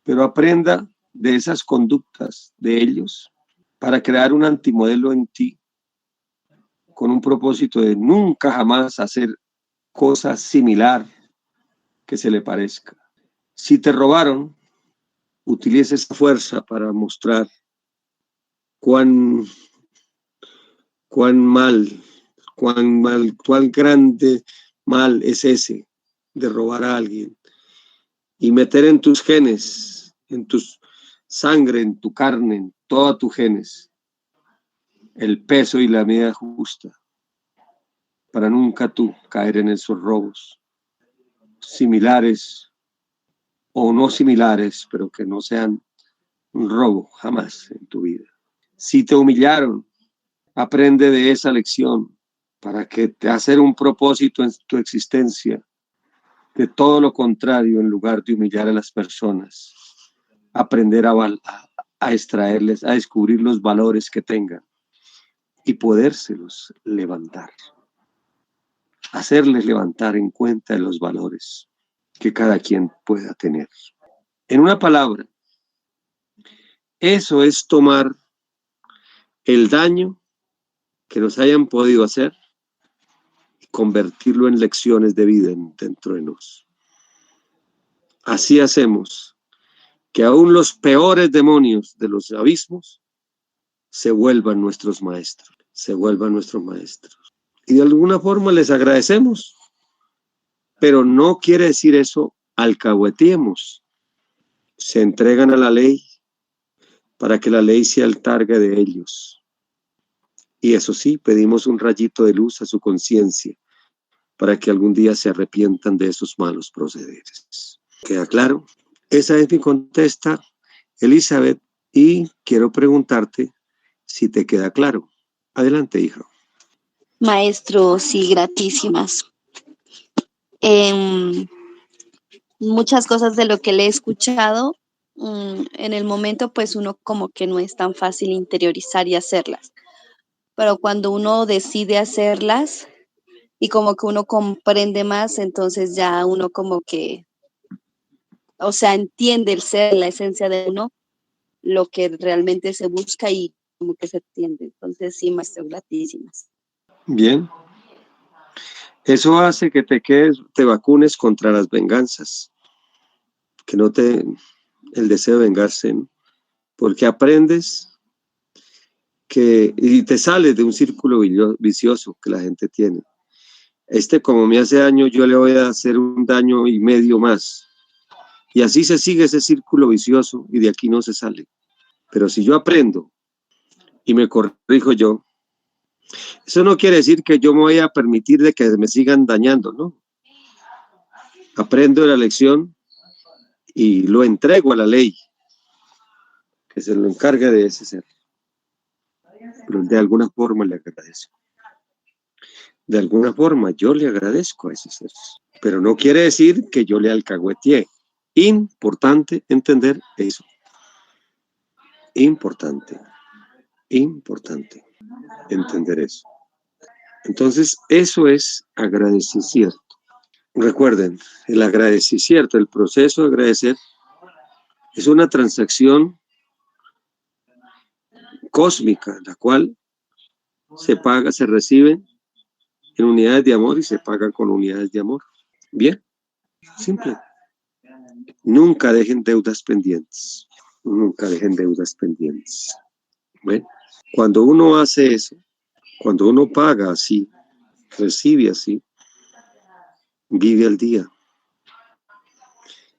pero aprenda de esas conductas de ellos para crear un antimodelo en ti con un propósito de nunca jamás hacer cosa similar que se le parezca. Si te robaron, utiliza esa fuerza para mostrar cuán grande mal es ese de robar a alguien y meter en tus genes, en tu sangre, en tu carne, en todos tus genes, el peso y la medida justa para nunca tú caer en esos robos similares o no similares, pero que no sean un robo jamás en tu vida. Si te humillaron, aprende de esa lección para que te hacer un propósito en tu existencia de todo lo contrario, en lugar de humillar a las personas, aprender a a extraerles, a descubrir los valores que tengan y podérselos levantar. Hacerles levantar en cuenta los valores que cada quien pueda tener. En una palabra, eso es tomar el daño que nos hayan podido hacer y convertirlo en lecciones de vida dentro de nosotros. Así hacemos que aún los peores demonios de los abismos se vuelvan nuestros maestros, Y de alguna forma les agradecemos, pero no quiere decir eso alcahueteemos. Se entregan a la ley para que la ley sea el target de ellos. Y eso sí, pedimos un rayito de luz a su conciencia para que algún día se arrepientan de esos malos procederes. ¿Queda claro? Esa es mi contesta, Elizabeth, y quiero preguntarte si te queda claro. Adelante, hija.
Maestro, sí, gratísimas. Muchas cosas de lo que le he escuchado, en el momento pues uno como que no es tan fácil interiorizar y hacerlas, pero cuando uno decide hacerlas y como que uno comprende más, entonces ya uno como que, o sea, entiende el ser, la esencia de uno, lo que realmente se busca y como que se entiende. Entonces sí, maestro, gratísimas.
Bien. Eso hace que te vacunes contra las venganzas, que no te el deseo de vengarse, ¿no? Porque aprendes y te sales de un círculo vicioso que la gente tiene. Como me hace daño, yo le voy a hacer un daño y medio más. Y así se sigue ese círculo vicioso y de aquí no se sale. Pero si yo aprendo y me corrijo yo, eso no quiere decir que yo me voy a permitir de que me sigan dañando, ¿no? Aprendo la lección y lo entrego a la ley, que se lo encargue de ese ser. Pero de alguna forma le agradezco. De alguna forma yo le agradezco a ese ser. Pero no quiere decir que yo le alcahueteé. Importante entender eso. Importante entender eso. Entonces, eso es agradecimiento. Recuerden, el agradecimiento, el proceso de agradecer es una transacción cósmica, la cual se paga, se recibe en unidades de amor y se paga con unidades de amor. Bien, simple. Nunca dejen deudas pendientes. Nunca dejen deudas pendientes. Bueno, cuando uno hace eso, cuando uno paga así, recibe así, vive al día.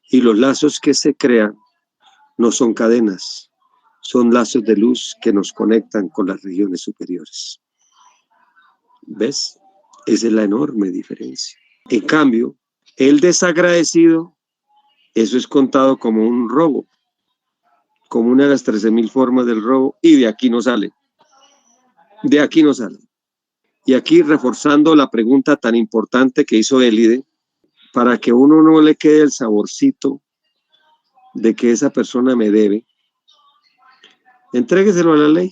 Y los lazos que se crean no son cadenas, son lazos de luz que nos conectan con las regiones superiores. ¿Ves? Esa es la enorme diferencia. En cambio, el desagradecido, eso es contado como un robo, como una de las 13,000 formas del robo, y de aquí no sale. De aquí no sale. Y aquí reforzando la pregunta tan importante que hizo Elide, para que uno no le quede el saborcito de que esa persona me debe, entrégueselo a la ley.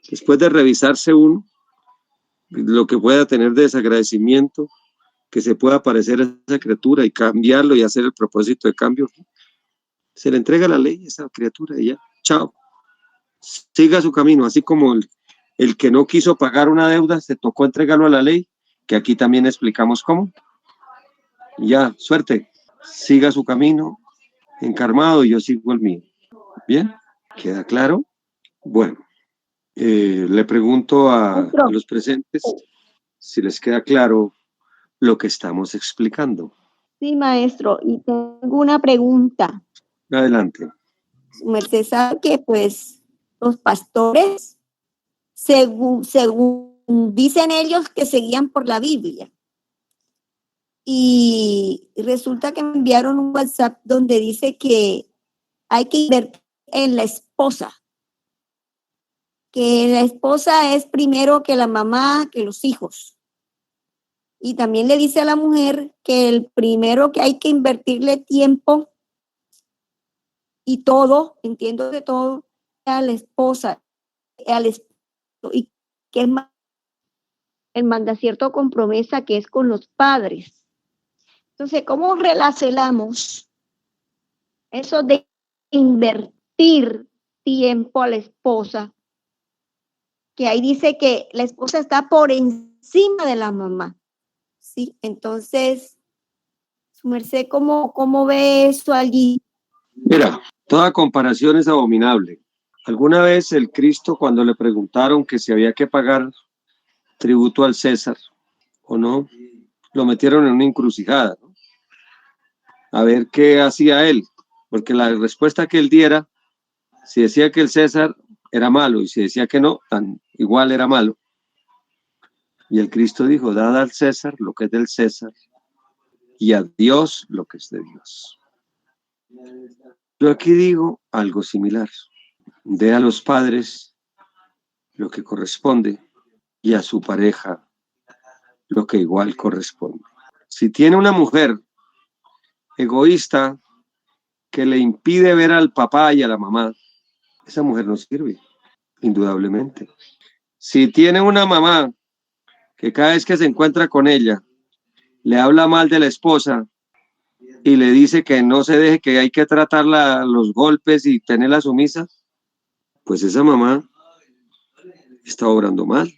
Después de revisarse uno, lo que pueda tener de desagradecimiento, que se pueda parecer a esa criatura y cambiarlo y hacer el propósito de cambio, se le entrega a la ley a esa criatura y ya, chao. Siga su camino, así como el que no quiso pagar una deuda, se tocó entregarlo a la ley, que aquí también explicamos cómo. Ya, suerte, siga su camino, encarmado, y yo sigo el mío. ¿Bien? ¿Queda claro? Bueno, le pregunto a los presentes si les queda claro lo que estamos explicando.
Sí, maestro, y tengo una pregunta.
Adelante.
Su merced sabe que pues los pastores, según dicen ellos, que seguían por la Biblia. Y resulta que me enviaron un WhatsApp donde dice que hay que invertir en la esposa, que la esposa es primero que la mamá, que los hijos. Y también le dice a la mujer que el primero que hay que invertirle tiempo y todo, entiendo de todo, a la esposa, al esposo, y que es el mandacierto con promesa que es con los padres. Entonces, ¿cómo relacionamos eso de invertir tiempo a la esposa? Que ahí dice que la esposa está por encima de la mamá, ¿sí? Entonces, su merced, ¿cómo ve eso allí?
Mira, toda comparación es abominable. Alguna vez el Cristo, cuando le preguntaron que si había que pagar tributo al César o no, lo metieron en una encrucijada, ¿no? A ver qué hacía él, porque la respuesta que él diera, si decía que el César era malo y si decía que no, tan igual era malo. Y el Cristo dijo, dad al César lo que es del César y a Dios lo que es de Dios. Yo aquí digo algo similar. Dé a los padres lo que corresponde y a su pareja lo que igual corresponde. Si tiene una mujer egoísta que le impide ver al papá y a la mamá, esa mujer no sirve, indudablemente. Si tiene una mamá que cada vez que se encuentra con ella le habla mal de la esposa y le dice que no se deje, que hay que tratarla a los golpes y tenerla sumisa, pues esa mamá está obrando mal,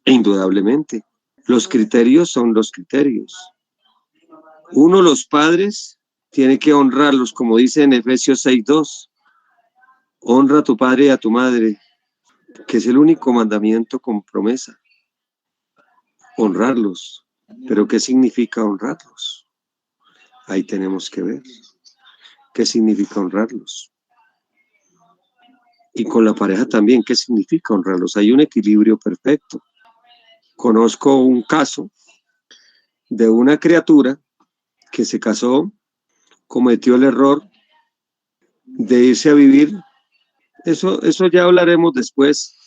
indudablemente. Los criterios son los criterios. Uno, los padres, tiene que honrarlos, como dice en Efesios 6:2. Honra a tu padre y a tu madre, que es el único mandamiento con promesa. Honrarlos. ¿Pero qué significa honrarlos? Ahí tenemos que ver. ¿Qué significa honrarlos? Y con la pareja también, ¿qué significa honrarlos? Hay un equilibrio perfecto. Conozco un caso de una criatura que se casó, cometió el error de irse a vivir. Eso ya hablaremos después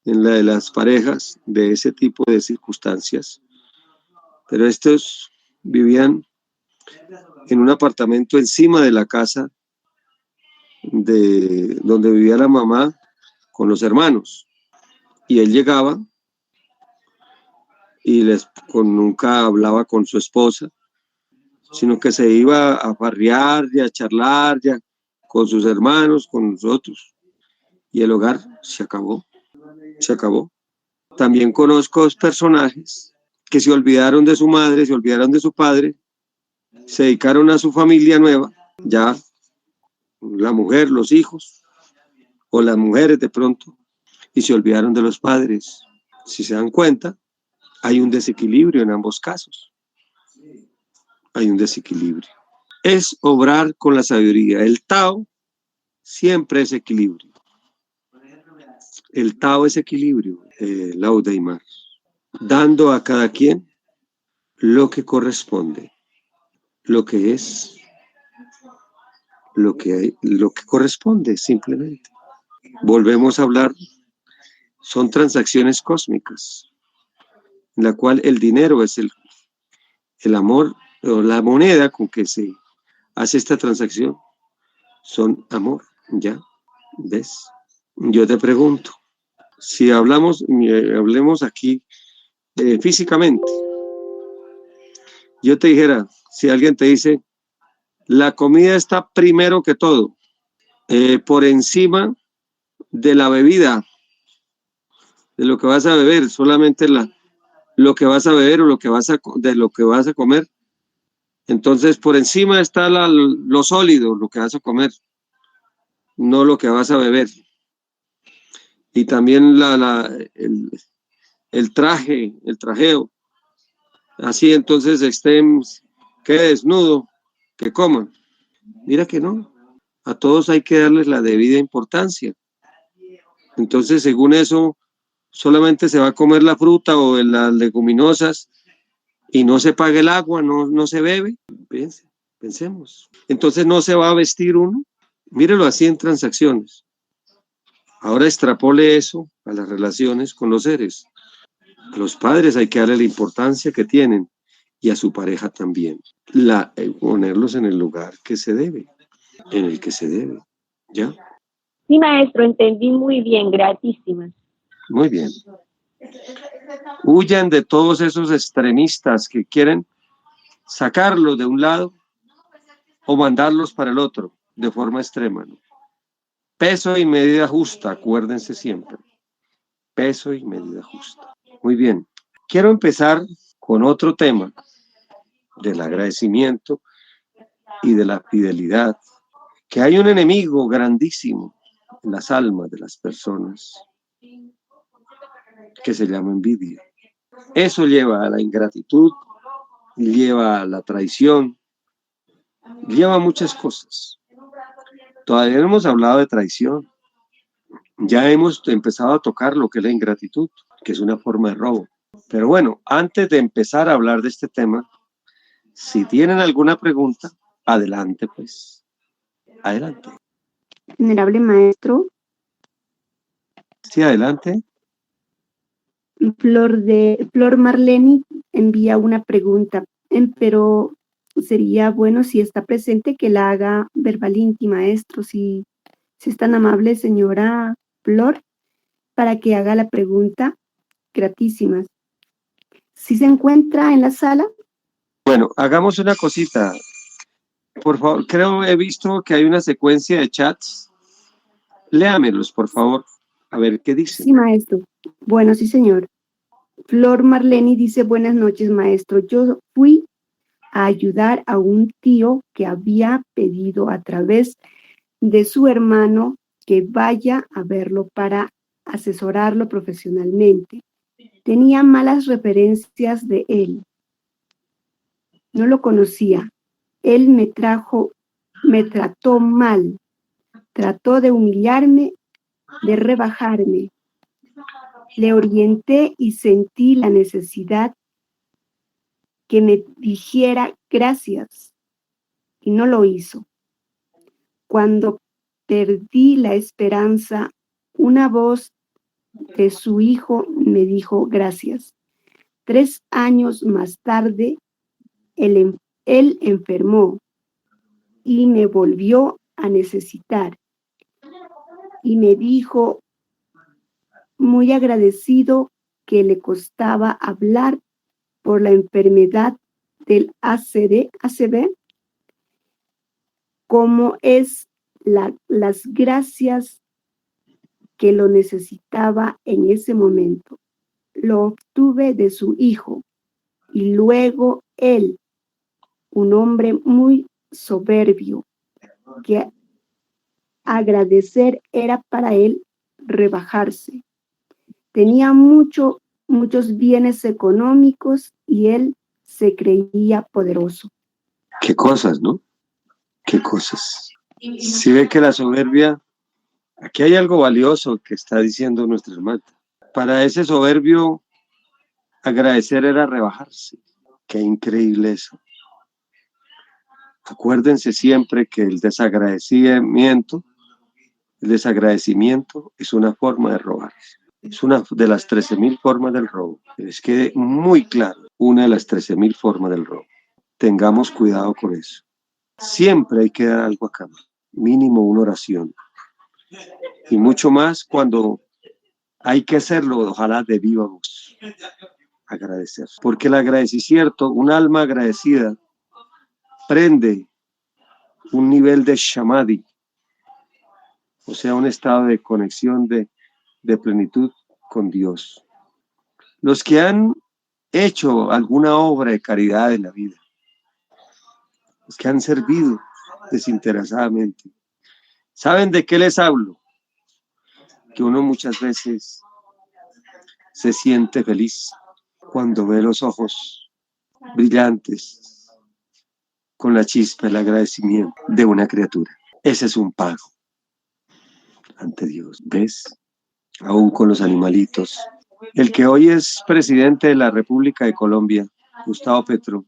en la de las parejas, de ese tipo de circunstancias. Pero estos vivían en un apartamento encima de la casa de donde vivía la mamá con los hermanos. Y él llegaba y nunca hablaba con su esposa, sino que se iba a farrear y a charlar ya con sus hermanos, con nosotros. Y el hogar se acabó. También conozco dos personajes que se olvidaron de su madre, se olvidaron de su padre, se dedicaron a su familia nueva, ya la mujer, los hijos, o las mujeres de pronto, y se olvidaron de los padres. Si se dan cuenta, hay un desequilibrio en ambos casos. Hay un desequilibrio. Es obrar con la sabiduría. El Tao siempre es equilibrio. El Tao es equilibrio, Laudeimar, dando a cada quien lo que corresponde, lo que es, lo que corresponde simplemente. Volvemos a hablar, son transacciones cósmicas, en la cual el dinero es el amor, o la moneda con que se hace esta transacción, son amor, ¿ya? ¿Ves? Yo te pregunto, si hablemos aquí físicamente, yo te dijera, si alguien te dice, la comida está primero que todo, por encima de la bebida, de lo que vas a beber, solamente lo que vas a beber o de lo que vas a comer. Entonces, por encima está lo sólido, lo que vas a comer, no lo que vas a beber. Y también el trajeo. Así entonces estén, que desnudo, que coman. Mira que no. A todos hay que darles la debida importancia. Entonces, según eso, solamente se va a comer la fruta o las leguminosas y no se paga el agua, no se bebe. Pensemos. Entonces, ¿no se va a vestir uno? Mírelo así en transacciones. Ahora extrapole eso a las relaciones con los seres. A los padres hay que darle la importancia que tienen y a su pareja también. Ponerlos en el lugar que se debe, en el que se debe. ¿Ya?
Sí, maestro, entendí muy bien, gratísimas.
Muy bien. Huyan de todos esos extremistas que quieren sacarlos de un lado o mandarlos para el otro de forma extrema, ¿no? Peso y medida justa, acuérdense siempre. Peso y medida justa. Muy bien. Quiero empezar con otro tema del agradecimiento y de la fidelidad, que hay un enemigo grandísimo en las almas de las personas que se llama envidia. Eso lleva a la ingratitud, lleva a la traición, lleva a muchas cosas. Todavía no hemos hablado de traición. Ya hemos empezado a tocar lo que es la ingratitud, que es una forma de robo. Pero bueno, antes de empezar a hablar de este tema, si tienen alguna pregunta, adelante pues. Adelante.
Venerable maestro,
Sí, adelante.
Flor Marleni envía una pregunta, pero sería bueno si está presente que la haga verbalinti, maestro, si es tan amable, señora Flor, para que haga la pregunta. Gratísimas. ¿Sí se encuentra en la sala?
Bueno, hagamos una cosita. Por favor, creo he visto que hay una secuencia de chats. Léamelos, por favor, a ver qué dicen.
Sí, maestro. Bueno, sí, señor. Flor Marleni dice, buenas noches, maestro. Yo fui a ayudar a un tío que había pedido a través de su hermano que vaya a verlo para asesorarlo profesionalmente. Tenía malas referencias de él. No lo conocía. Él me trató mal. Trató de humillarme, de rebajarme. Le orienté y sentí la necesidad que me dijera gracias y no lo hizo. Cuando perdí la esperanza, una voz de su hijo me dijo gracias. 3 años más tarde, él enfermó y me volvió a necesitar. Y me dijo, muy agradecido, que le costaba hablar por la enfermedad del ACV, como es las gracias que lo necesitaba en ese momento. Lo obtuve de su hijo y luego él, un hombre muy soberbio, que agradecer era para él rebajarse. Tenía muchos bienes económicos y él se creía poderoso.
Qué cosas, ¿no? Qué cosas. Si ve que la soberbia, aquí hay algo valioso que está diciendo nuestra hermana. Para ese soberbio, agradecer era rebajarse. Qué increíble eso. Acuérdense siempre que el desagradecimiento es una forma de robar. Es una de las 13.000 formas del robo. Que les quede muy claro, una de las 13.000 formas del robo. Tengamos cuidado con eso. Siempre hay que dar algo a cambio, mínimo una oración. Y mucho más cuando hay que hacerlo, ojalá de viva voz. Agradecer. Porque el agradecimiento, un alma agradecida, prende un nivel de shamadhi, o sea, un estado de conexión de plenitud con Dios. Los que han hecho alguna obra de caridad en la vida, los que han servido desinteresadamente, ¿saben de qué les hablo? Que uno muchas veces se siente feliz cuando ve los ojos brillantes con la chispa, el agradecimiento de una criatura. Ese es un pago ante Dios, ¿ves? Aún con los animalitos. El que hoy es presidente de la República de Colombia, Gustavo Petro,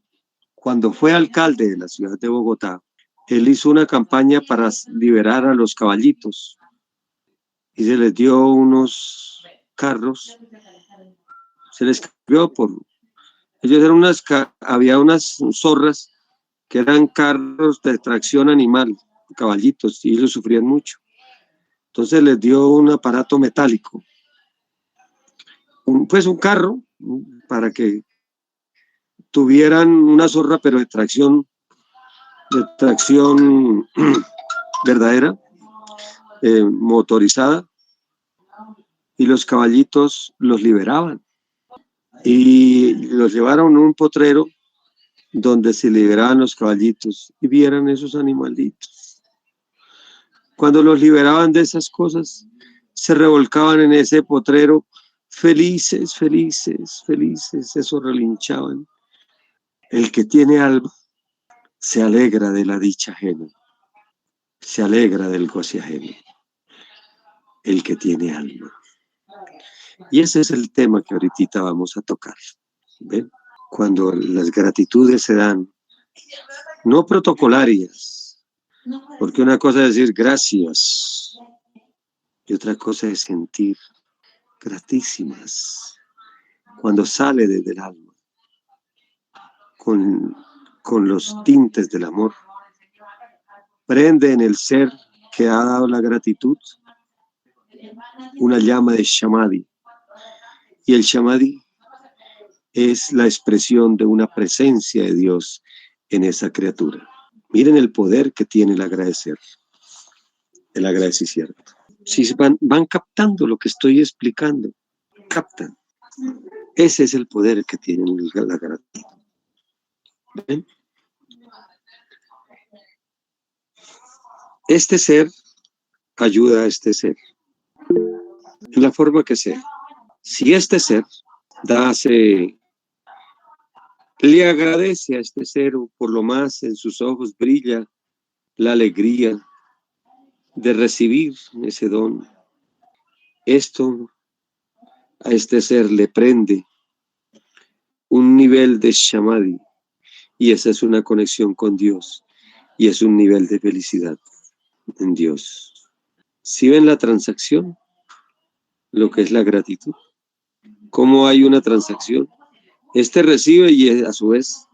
cuando fue alcalde de la ciudad de Bogotá, él hizo una campaña para liberar a los caballitos y se les dio unos carros, se les cambió por... Ellos eran había unas zorras que eran carros de tracción animal, caballitos, y ellos sufrían mucho. Entonces les dio un aparato metálico, un carro, para que tuvieran una zorra, pero de tracción verdadera, motorizada, y los caballitos los liberaban y los llevaron a un potrero donde se liberaban los caballitos y vieran esos animalitos. Cuando los liberaban de esas cosas, se revolcaban en ese potrero felices, felices, felices, eso relinchaban. El que tiene alma se alegra de la dicha ajena, se alegra del goce ajeno, el que tiene alma. Y ese es el tema que ahorita vamos a tocar. ¿Ven? Cuando las gratitudes se dan, no protocolarias, porque una cosa es decir gracias y otra cosa es sentir gratísimas, cuando sale desde el alma, con los tintes del amor, prende en el ser que ha dado la gratitud una llama de Shamadhi, y el Shamadhi es la expresión de una presencia de Dios en esa criatura. Miren el poder que tiene el agradecer, el agradecimiento. Si van captando lo que estoy explicando, captan. Ese es el poder que tiene la gratitud. ¿Ven? Este ser ayuda a este ser, en la forma que sea. Si este ser le agradece a este ser, o por lo más en sus ojos brilla la alegría de recibir ese don, esto a este ser le prende un nivel de Shamadhi, y esa es una conexión con Dios, y es un nivel de felicidad en Dios. Si ven la transacción, lo que es la gratitud, cómo hay una transacción, este recibe y a su vez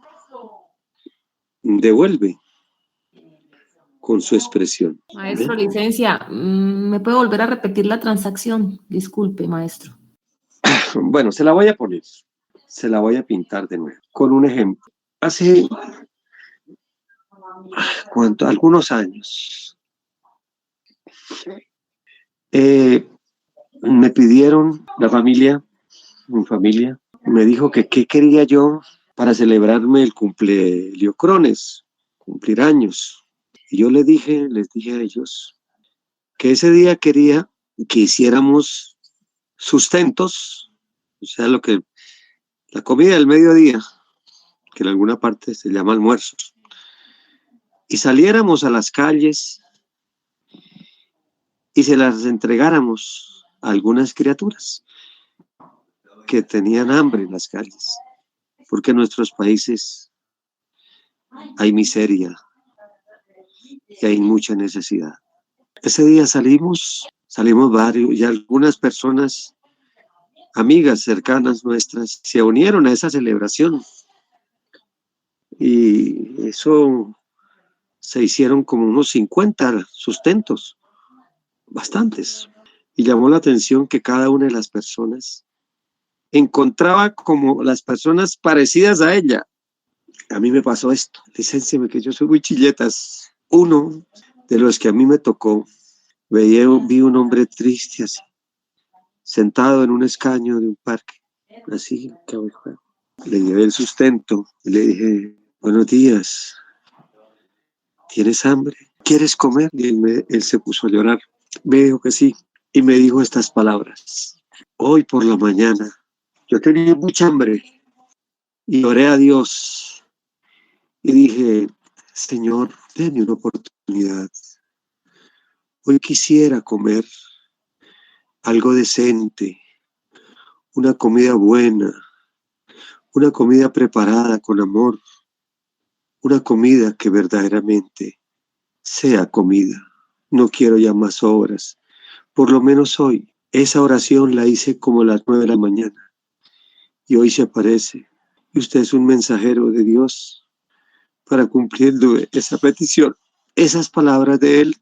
devuelve con su expresión.
Maestro, licencia, ¿me puede volver a repetir la transacción? Disculpe, maestro.
Bueno, se la voy a poner, se la voy a pintar de nuevo, con un ejemplo. Hace algunos años, me pidieron mi familia, me dijo que qué quería yo para celebrarme el cumpleaños, cumplir años. Y yo les dije a ellos que ese día quería que hiciéramos sustentos, o sea, la comida del mediodía, que en alguna parte se llama almuerzo, y saliéramos a las calles y se las entregáramos a algunas criaturas que tenían hambre en las calles, porque en nuestros países hay miseria y hay mucha necesidad. Ese día salimos varios, y algunas personas, amigas cercanas nuestras, se unieron a esa celebración, y eso se hicieron como unos 50 sustentos, bastantes, y llamó la atención que cada una de las personas encontraba como las personas parecidas a ella. A mí me pasó esto, licénciame que yo soy muy chilletas. Uno de los que a mí me tocó, vi un hombre triste así, sentado en un escaño de un parque, así, cabizbajo. Le llevé el sustento y le dije, buenos días, ¿tienes hambre? ¿Quieres comer? Y él se puso a llorar. Me dijo que sí, y me dijo estas palabras: hoy por la mañana yo tenía mucha hambre y oré a Dios y dije, Señor, denme una oportunidad. Hoy quisiera comer algo decente, una comida buena, una comida preparada con amor, una comida que verdaderamente sea comida. No quiero ya más obras, por lo menos hoy. Esa oración la hice como a las 9 de la mañana y hoy se aparece. Y usted es un mensajero de Dios para cumplir esa petición. Esas palabras de él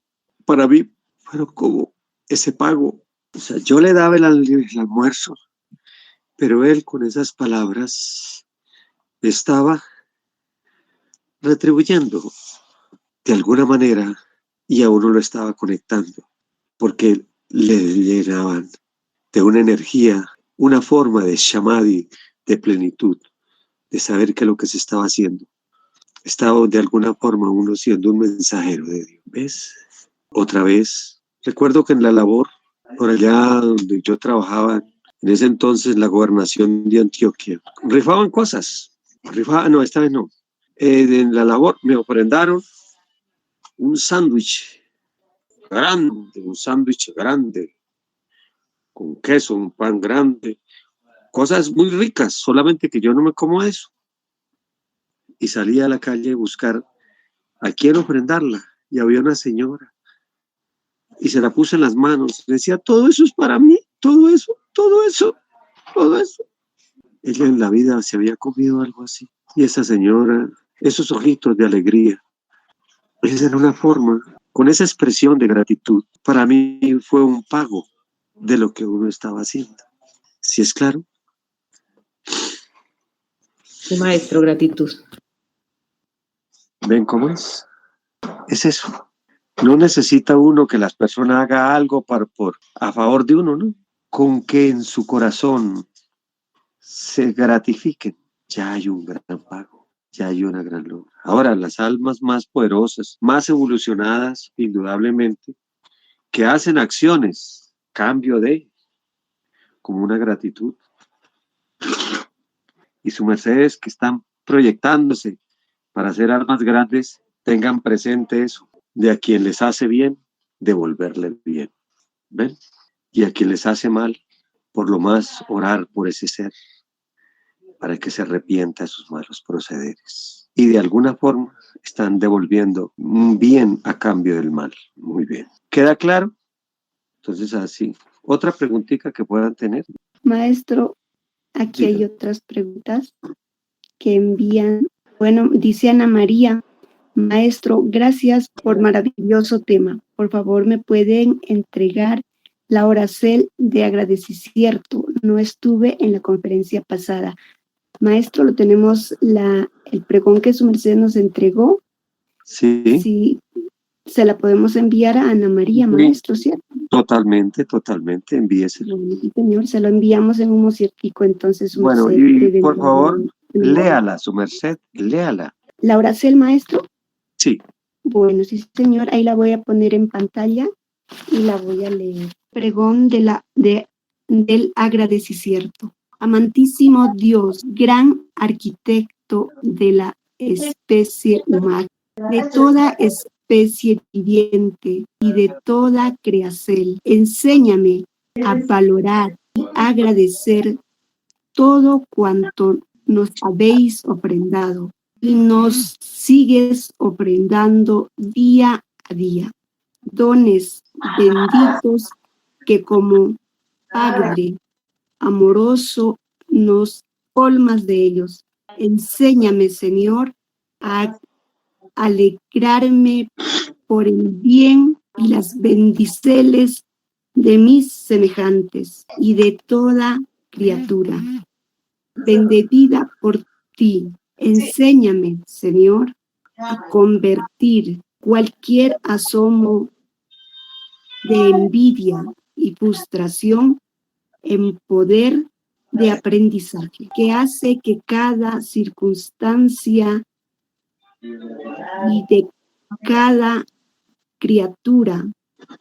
para mí fueron como ese pago. O sea, yo le daba el almuerzo, pero él con esas palabras estaba retribuyendo de alguna manera y a uno lo estaba conectando, porque le llenaban de una energía, una forma de samadhi, de plenitud, de saber que lo que se estaba haciendo estaba de alguna forma uno siendo un mensajero de Dios. ¿Ves? Otra vez, recuerdo que en la labor, por allá donde yo trabajaba, en ese entonces la gobernación de Antioquia, rifaban cosas, no, esta vez no. En la labor me ofrendaron un sándwich grande, con queso, un pan grande, cosas muy ricas, solamente que yo no me como eso. Y salí a la calle a buscar a quién ofrendarla, y había una señora, y se la puse en las manos, decía, todo eso es para mí, todo eso. Ella en la vida se había comido algo así, y esa señora, esos ojitos de alegría, esa era una forma, con esa expresión de gratitud, para mí fue un pago de lo que uno estaba haciendo. ¿Sí es claro?
Sí, maestro, gratitud.
¿Ven cómo es? Es eso. No necesita uno que las personas hagan algo a favor de uno, ¿no? Con que en su corazón se gratifiquen, ya hay un gran pago, ya hay una gran logro. Ahora, las almas más poderosas, más evolucionadas, indudablemente, que hacen acciones, cambio de, como una gratitud. Y su mercedes que están proyectándose para hacer almas grandes, tengan presente eso, de a quien les hace bien, devolverle bien. ¿Ven? Y a quien les hace mal, por lo más orar por ese ser, para que se arrepienta de sus malos procederes. Y de alguna forma están devolviendo un bien a cambio del mal. Muy bien. ¿Queda claro? Entonces así. Otra preguntita que puedan tener.
Maestro, aquí hay
Diga.
otras preguntas que envían. Bueno, dice Ana María, maestro, gracias por maravilloso tema. Por favor, ¿me pueden entregar la oracel de agradecimiento? No estuve en la conferencia pasada. Maestro, lo tenemos el pregón que su merced nos entregó.
Sí.
Sí, se la podemos enviar a Ana María,
Sí.
maestro, ¿cierto?
Totalmente, envíeselo.
Bueno, sí, señor, se lo enviamos en un mociertico, entonces su
Bueno,
merced
y
debe
por favor,
enviarlo.
léala, su merced, léala.
¿La oracel, maestro?
Sí.
Bueno, sí, señor, ahí la voy a poner en pantalla y la voy a leer. Pregón del agradecimiento. Amantísimo Dios, gran arquitecto de la especie humana, de toda especie viviente y de toda creación, enséñame a valorar y agradecer todo cuanto nos habéis ofrendado y nos sigues ofrendando día a día. Dones benditos que como Padre amoroso nos colmas de ellos. Enséñame, Señor, a alegrarme por el bien y las bendiceles de mis semejantes y de toda criatura. Bendecida por ti, enséñame, Señor, a convertir cualquier asomo de envidia y frustración en poder de aprendizaje, que hace que cada circunstancia y de cada criatura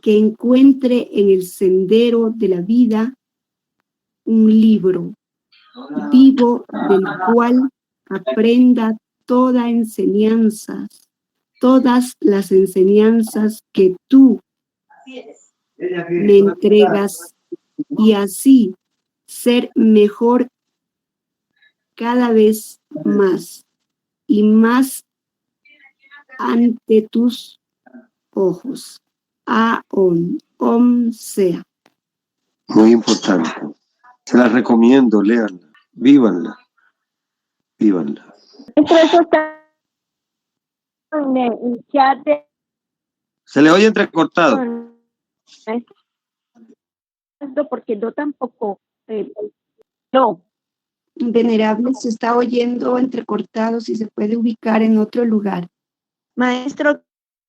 que encuentre en el sendero de la vida un libro vivo del cual aprenda todas las enseñanzas que tú me entregas y así ser mejor cada vez más y más ante tus ojos. Om sea.
Muy importante. Se las recomiendo, léanla, vívanla.
Eso está en el chat de...
Se le oye entrecortado.
porque yo tampoco, no.
Venerable, se está oyendo entrecortado, si se puede ubicar en otro lugar.
Maestro,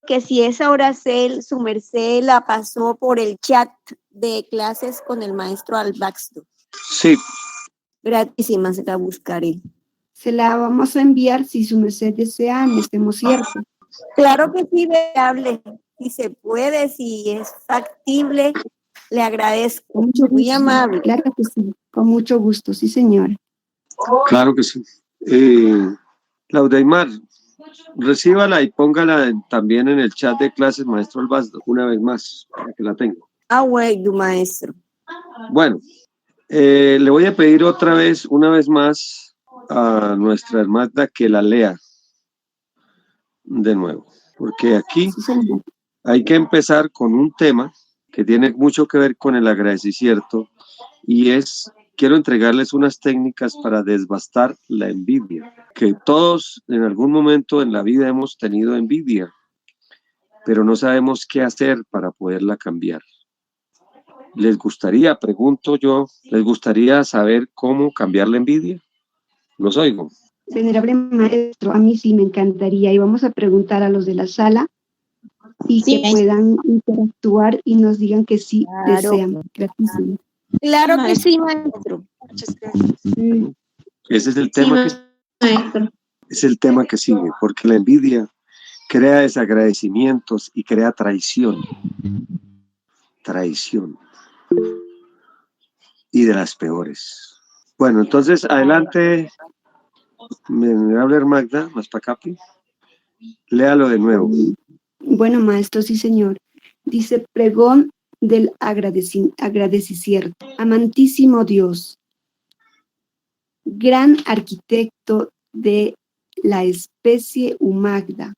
que si esa hora su merced la pasó por el chat de clases con el maestro Albaxto.
Sí.
Gratísima, se la buscaré.
Se la vamos a enviar si su merced desea en este cierto.
Claro que sí, venerable. Si se puede, si es factible, le agradezco. Muy amable.
Claro que sí, con mucho gusto, sí, señora.
Claro que sí. Claudia recíbala y póngala también en el chat de clases, maestro Albaxto, una vez más, para que la tengo.
Bueno, maestro.
Bueno, le voy a pedir otra vez, una vez más, a nuestra hermana que la lea de nuevo, porque aquí hay que empezar con un tema que tiene mucho que ver con el agradecimiento y quiero entregarles unas técnicas para desbastar la envidia, que todos en algún momento en la vida hemos tenido envidia, pero no sabemos qué hacer para poderla cambiar. ¿Les gustaría, pregunto yo, les gustaría saber cómo cambiar la envidia? Los oigo.
Venerable maestro, a mí sí me encantaría y vamos a preguntar a los de la sala y que puedan interactuar y nos digan que sí desean. Gratísimo.
Claro que sí, maestro.
Muchas gracias.
Ese es el tema es el tema que sigue, porque la envidia crea desagradecimientos y crea traición. Traición. Y de las peores. Bueno, entonces adelante, venerable Magda, más para acá, léalo de nuevo.
Bueno, maestro, sí, señor. Dice, pregón del agradecimiento. Amantísimo Dios, gran arquitecto de la especie humana,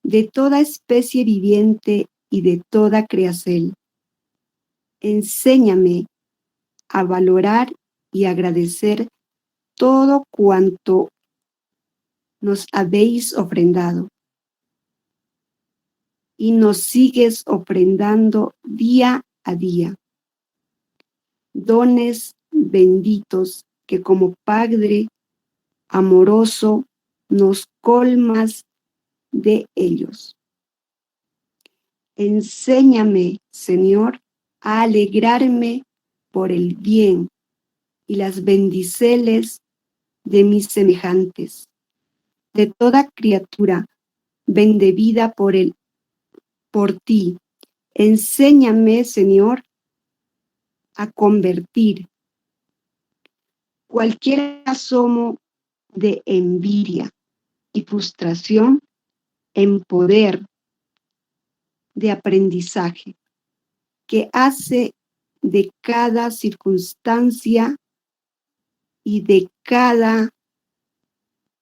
de toda especie viviente y de toda creación. Enséñame a valorar y agradecer todo cuanto nos habéis ofrendado y nos sigues ofrendando día a día. Dones benditos que como Padre amoroso nos colmas de ellos. Enséñame, Señor, a alegrarme por el bien y las bendiceles de mis semejantes, de toda criatura bendecida por ti. Enséñame, Señor, a convertir cualquier asomo de envidia y frustración en poder de aprendizaje que hace de cada circunstancia y de cada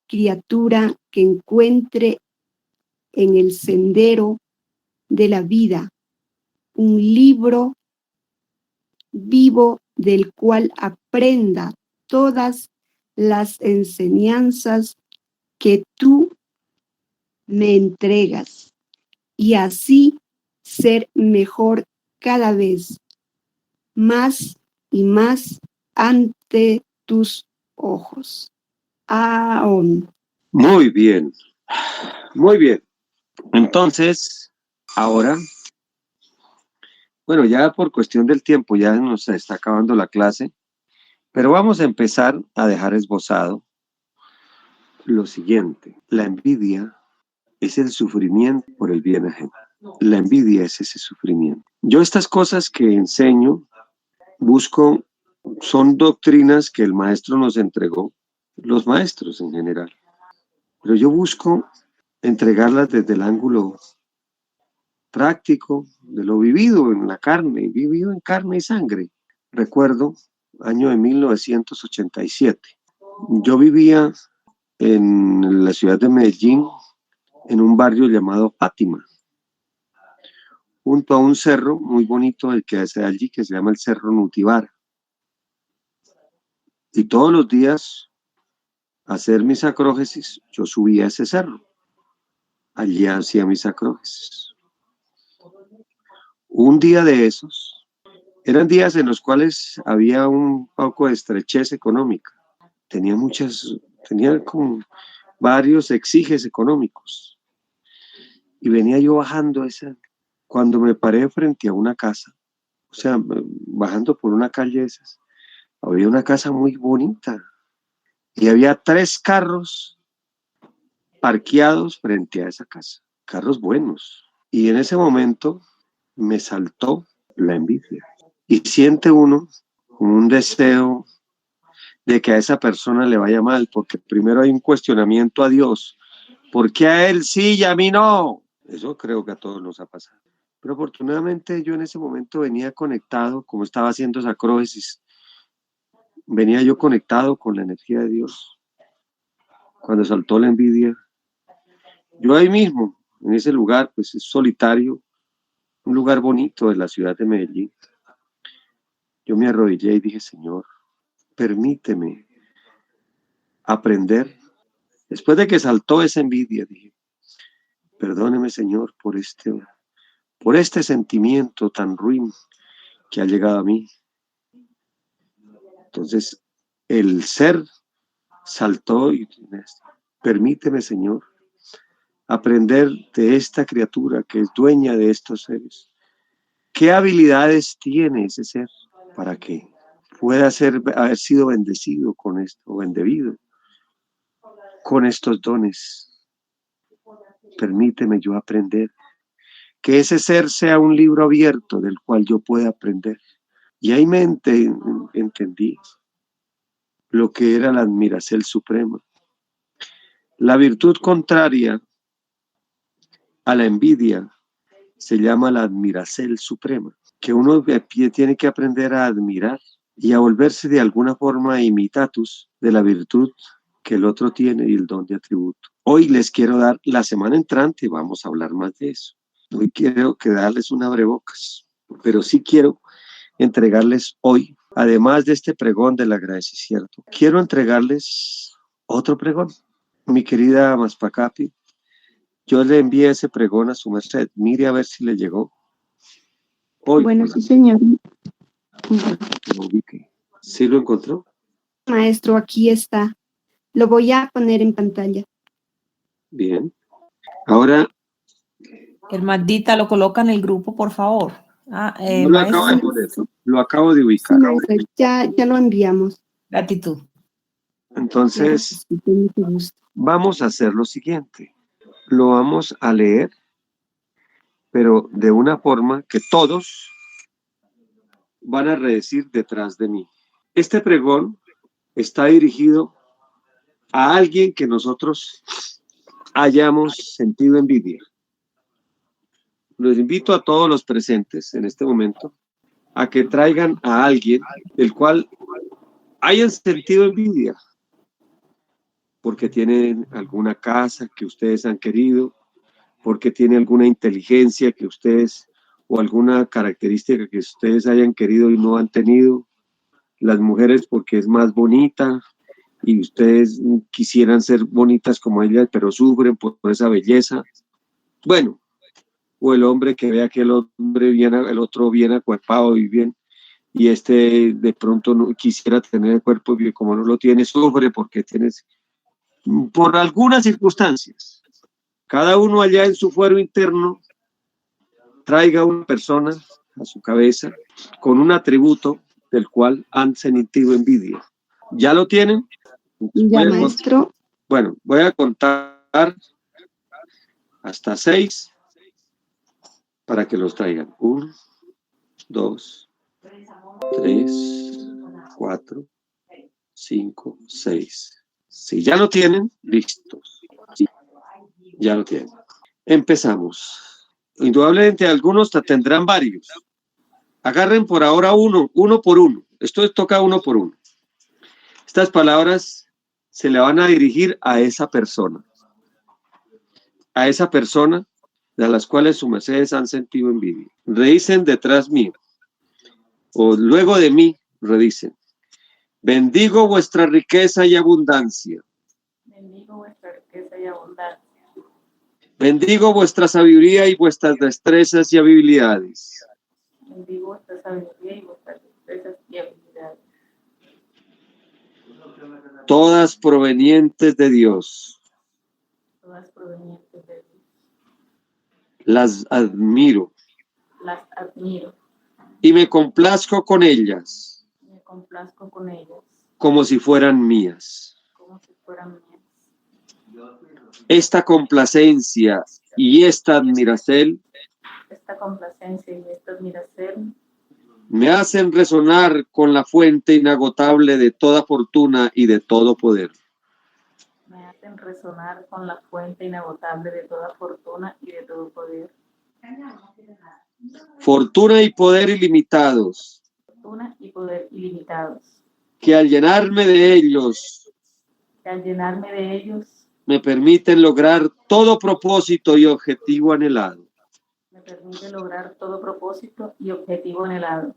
criatura que encuentre en el sendero de la vida un libro vivo del cual aprenda todas las enseñanzas que tú me entregas y así ser mejor cada vez más y más ante tus ojos. Aún.
Muy bien, muy bien. Entonces, ahora, bueno, ya por cuestión del tiempo ya nos está acabando la clase, pero vamos a empezar a dejar esbozado lo siguiente. La envidia es el sufrimiento por el bien ajeno. La envidia es ese sufrimiento. Yo estas cosas que enseño, busco, son doctrinas que el maestro nos entregó, los maestros en general. Pero yo busco entregarlas desde el ángulo práctico de lo vivido en la carne, vivido en carne y sangre. Recuerdo, año de 1987. Yo vivía en la ciudad de Medellín, en un barrio llamado Fátima, junto a un cerro muy bonito el que hace allí, que se llama el Cerro Nutivar. Y todos los días, a hacer mis acrógesis, yo subía a ese cerro. Allí hacía mis acrógesis. Un día de esos, Eran días en los cuales había un poco de estrechez económica. Tenía como varios exiges económicos. Y venía yo bajando cuando me paré frente a una casa, o sea, bajando por una calle de esas, había una casa muy bonita y había 3 carros parqueados frente a esa casa, carros buenos. Y en ese momento me saltó la envidia. Y siente uno como un deseo de que a esa persona le vaya mal, porque primero hay un cuestionamiento a Dios. ¿Por qué a él sí y a mí no? Eso creo que a todos nos ha pasado. Pero afortunadamente yo en ese momento venía conectado, como estaba haciendo esa acróbasis, venía yo conectado con la energía de Dios. Cuando saltó la envidia, yo ahí mismo, en ese lugar, pues es solitario, un lugar bonito de la ciudad de Medellín, yo me arrodillé y dije, Señor, permíteme aprender. Después de que saltó esa envidia, dije, perdóneme, Señor, por este sentimiento tan ruin que ha llegado a mí. Entonces, el ser saltó y permíteme, Señor, aprender de esta criatura que es dueña de estos seres. ¿Qué habilidades tiene ese ser para que pueda haber sido bendecido con esto, o bendevido con estos dones? Permíteme yo aprender. Que ese ser sea un libro abierto del cual yo pueda aprender. Y ahí entendí lo que era la admiración suprema. La virtud contraria a la envidia se llama la admiración suprema, que uno de pie tiene que aprender a admirar y a volverse de alguna forma imitatus de la virtud que el otro tiene y el don de atributo. Hoy les quiero dar, la semana entrante vamos a hablar más de eso. Hoy quiero darles un abrebocas, pero sí quiero entregarles hoy, además de este pregón del agradecimiento, quiero entregarles otro pregón. Mi querida Maspacapi, yo le envié ese pregón a su merced. Mire a ver si le llegó. Hoy.
Bueno, sí, señor.
¿Sí lo encontró?
Maestro, aquí está. Lo voy a poner en pantalla.
Bien. Ahora.
Hermandita, lo coloca en el grupo, por favor.
No lo acabo de poner, lo acabo de ubicar.
Sí, maestro, ya lo enviamos.
Gratitud.
Entonces, vamos a hacer lo siguiente. Lo vamos a leer, pero de una forma que todos van a redecir detrás de mí. Este pregón está dirigido a alguien que nosotros hayamos sentido envidia. Los invito a todos los presentes en este momento a que traigan a alguien del cual hayan sentido envidia, porque tienen alguna casa que ustedes han querido, porque tiene alguna inteligencia que ustedes o alguna característica que ustedes hayan querido y no han tenido. Las mujeres porque es más bonita y ustedes quisieran ser bonitas como ella, pero sufren por esa belleza. Bueno, o el hombre que vea que el otro bien acuerpado y bien, y de pronto no quisiera tener el cuerpo y como no lo tiene, sufre porque tienes, por algunas circunstancias. Cada uno allá en su fuero interno traiga una persona a su cabeza con un atributo del cual han sentido envidia. ¿Ya lo tienen?
Ya, maestro.
Bueno, voy a contar hasta 6 para que los traigan. 1, 2, 3, 4, 5, 6. Si ya lo tienen, listos. Sí, ya lo tienen. Empezamos. Indudablemente algunos tendrán varios. Agarren por ahora uno por uno. Esto toca uno por uno. Estas palabras se le van a dirigir a esa persona. A esa persona de las cuales sus mercedes han sentido envidia. Redicen detrás mío. O luego de mí, redicen. Bendigo vuestra riqueza y abundancia.
Bendigo vuestra riqueza y abundancia.
Bendigo vuestra sabiduría y vuestras destrezas y habilidades.
Bendigo vuestra sabiduría y vuestras destrezas y habilidades.
Todas provenientes de Dios.
Todas provenientes de Dios.
Las admiro
Las admiro.
y me complazco con ellas,
Me complazco con ellas,
como si fueran mías.
como si fueran mías.
Esta complacencia y esta admiración
Esta complacencia y esta admiración
me hacen resonar con la fuente inagotable de toda fortuna y de todo poder.
me hacen resonar con la fuente inagotable de toda fortuna y de todo poder.
Fortuna y poder ilimitados,
Fortuna y poder ilimitados,
que al llenarme de ellos
que al llenarme de ellos
me permiten lograr todo propósito y objetivo anhelado.
me permite lograr todo propósito y objetivo anhelado.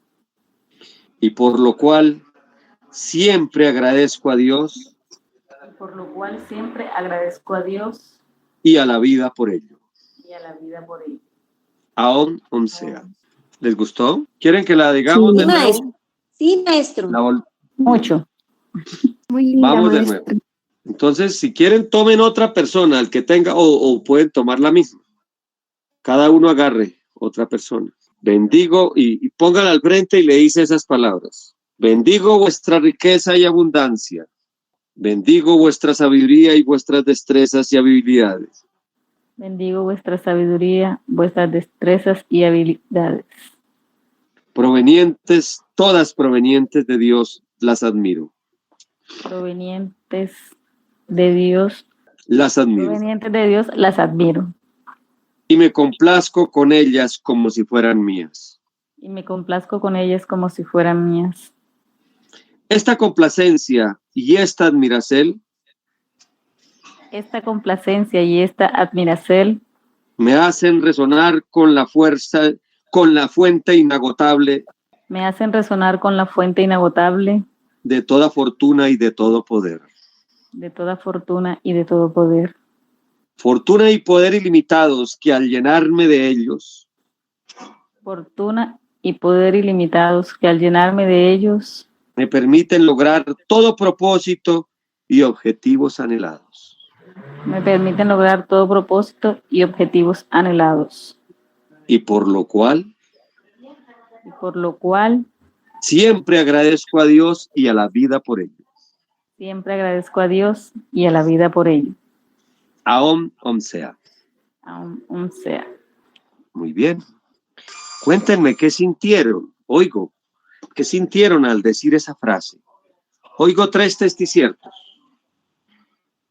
Y por lo cual siempre agradezco a Dios
Y por lo cual siempre agradezco a Dios
y a la vida por ello.
y a la vida por ello.
Aún sea. ¿Les gustó? ¿Quieren que la digamos
Sí,
de nuevo?
maestro. Sí, maestro.
Mucho.
Muy linda,
Vamos de
maestra.
nuevo. Entonces, si quieren, tomen otra persona, el que tenga, o pueden tomar la misma. Cada uno agarre otra persona. Bendigo y póngala al frente y le dice esas palabras. Bendigo vuestra riqueza y abundancia. Bendigo vuestra sabiduría y vuestras destrezas y habilidades.
Bendigo vuestra sabiduría, vuestras destrezas y habilidades.
Provenientes, todas provenientes de Dios, las admiro.
Provenientes de Dios.
Las admiro.
Provenientes de Dios, las admiro.
Y me complazco con ellas como si fueran mías.
Y me complazco con ellas como si fueran mías.
Esta complacencia y esta admiración
Esta complacencia y esta admiración
me hacen resonar con la fuerza, con la fuente inagotable
me hacen resonar con la fuente inagotable
de toda fortuna y de todo poder.
de toda fortuna y de todo poder.
Fortuna y poder ilimitados que al llenarme de ellos
Fortuna y poder ilimitados que al llenarme de ellos
me permiten lograr todo propósito y objetivos anhelados.
me permiten lograr todo propósito y objetivos anhelados.
Y por lo cual siempre agradezco a Dios y a la vida por ello.
Siempre agradezco a Dios y a la vida por ello.
Aún sea.
Aún sea.
Muy bien. Cuéntenme qué sintieron. Oigo, ¿qué sintieron al decir esa frase? Oigo 3 testiciertos.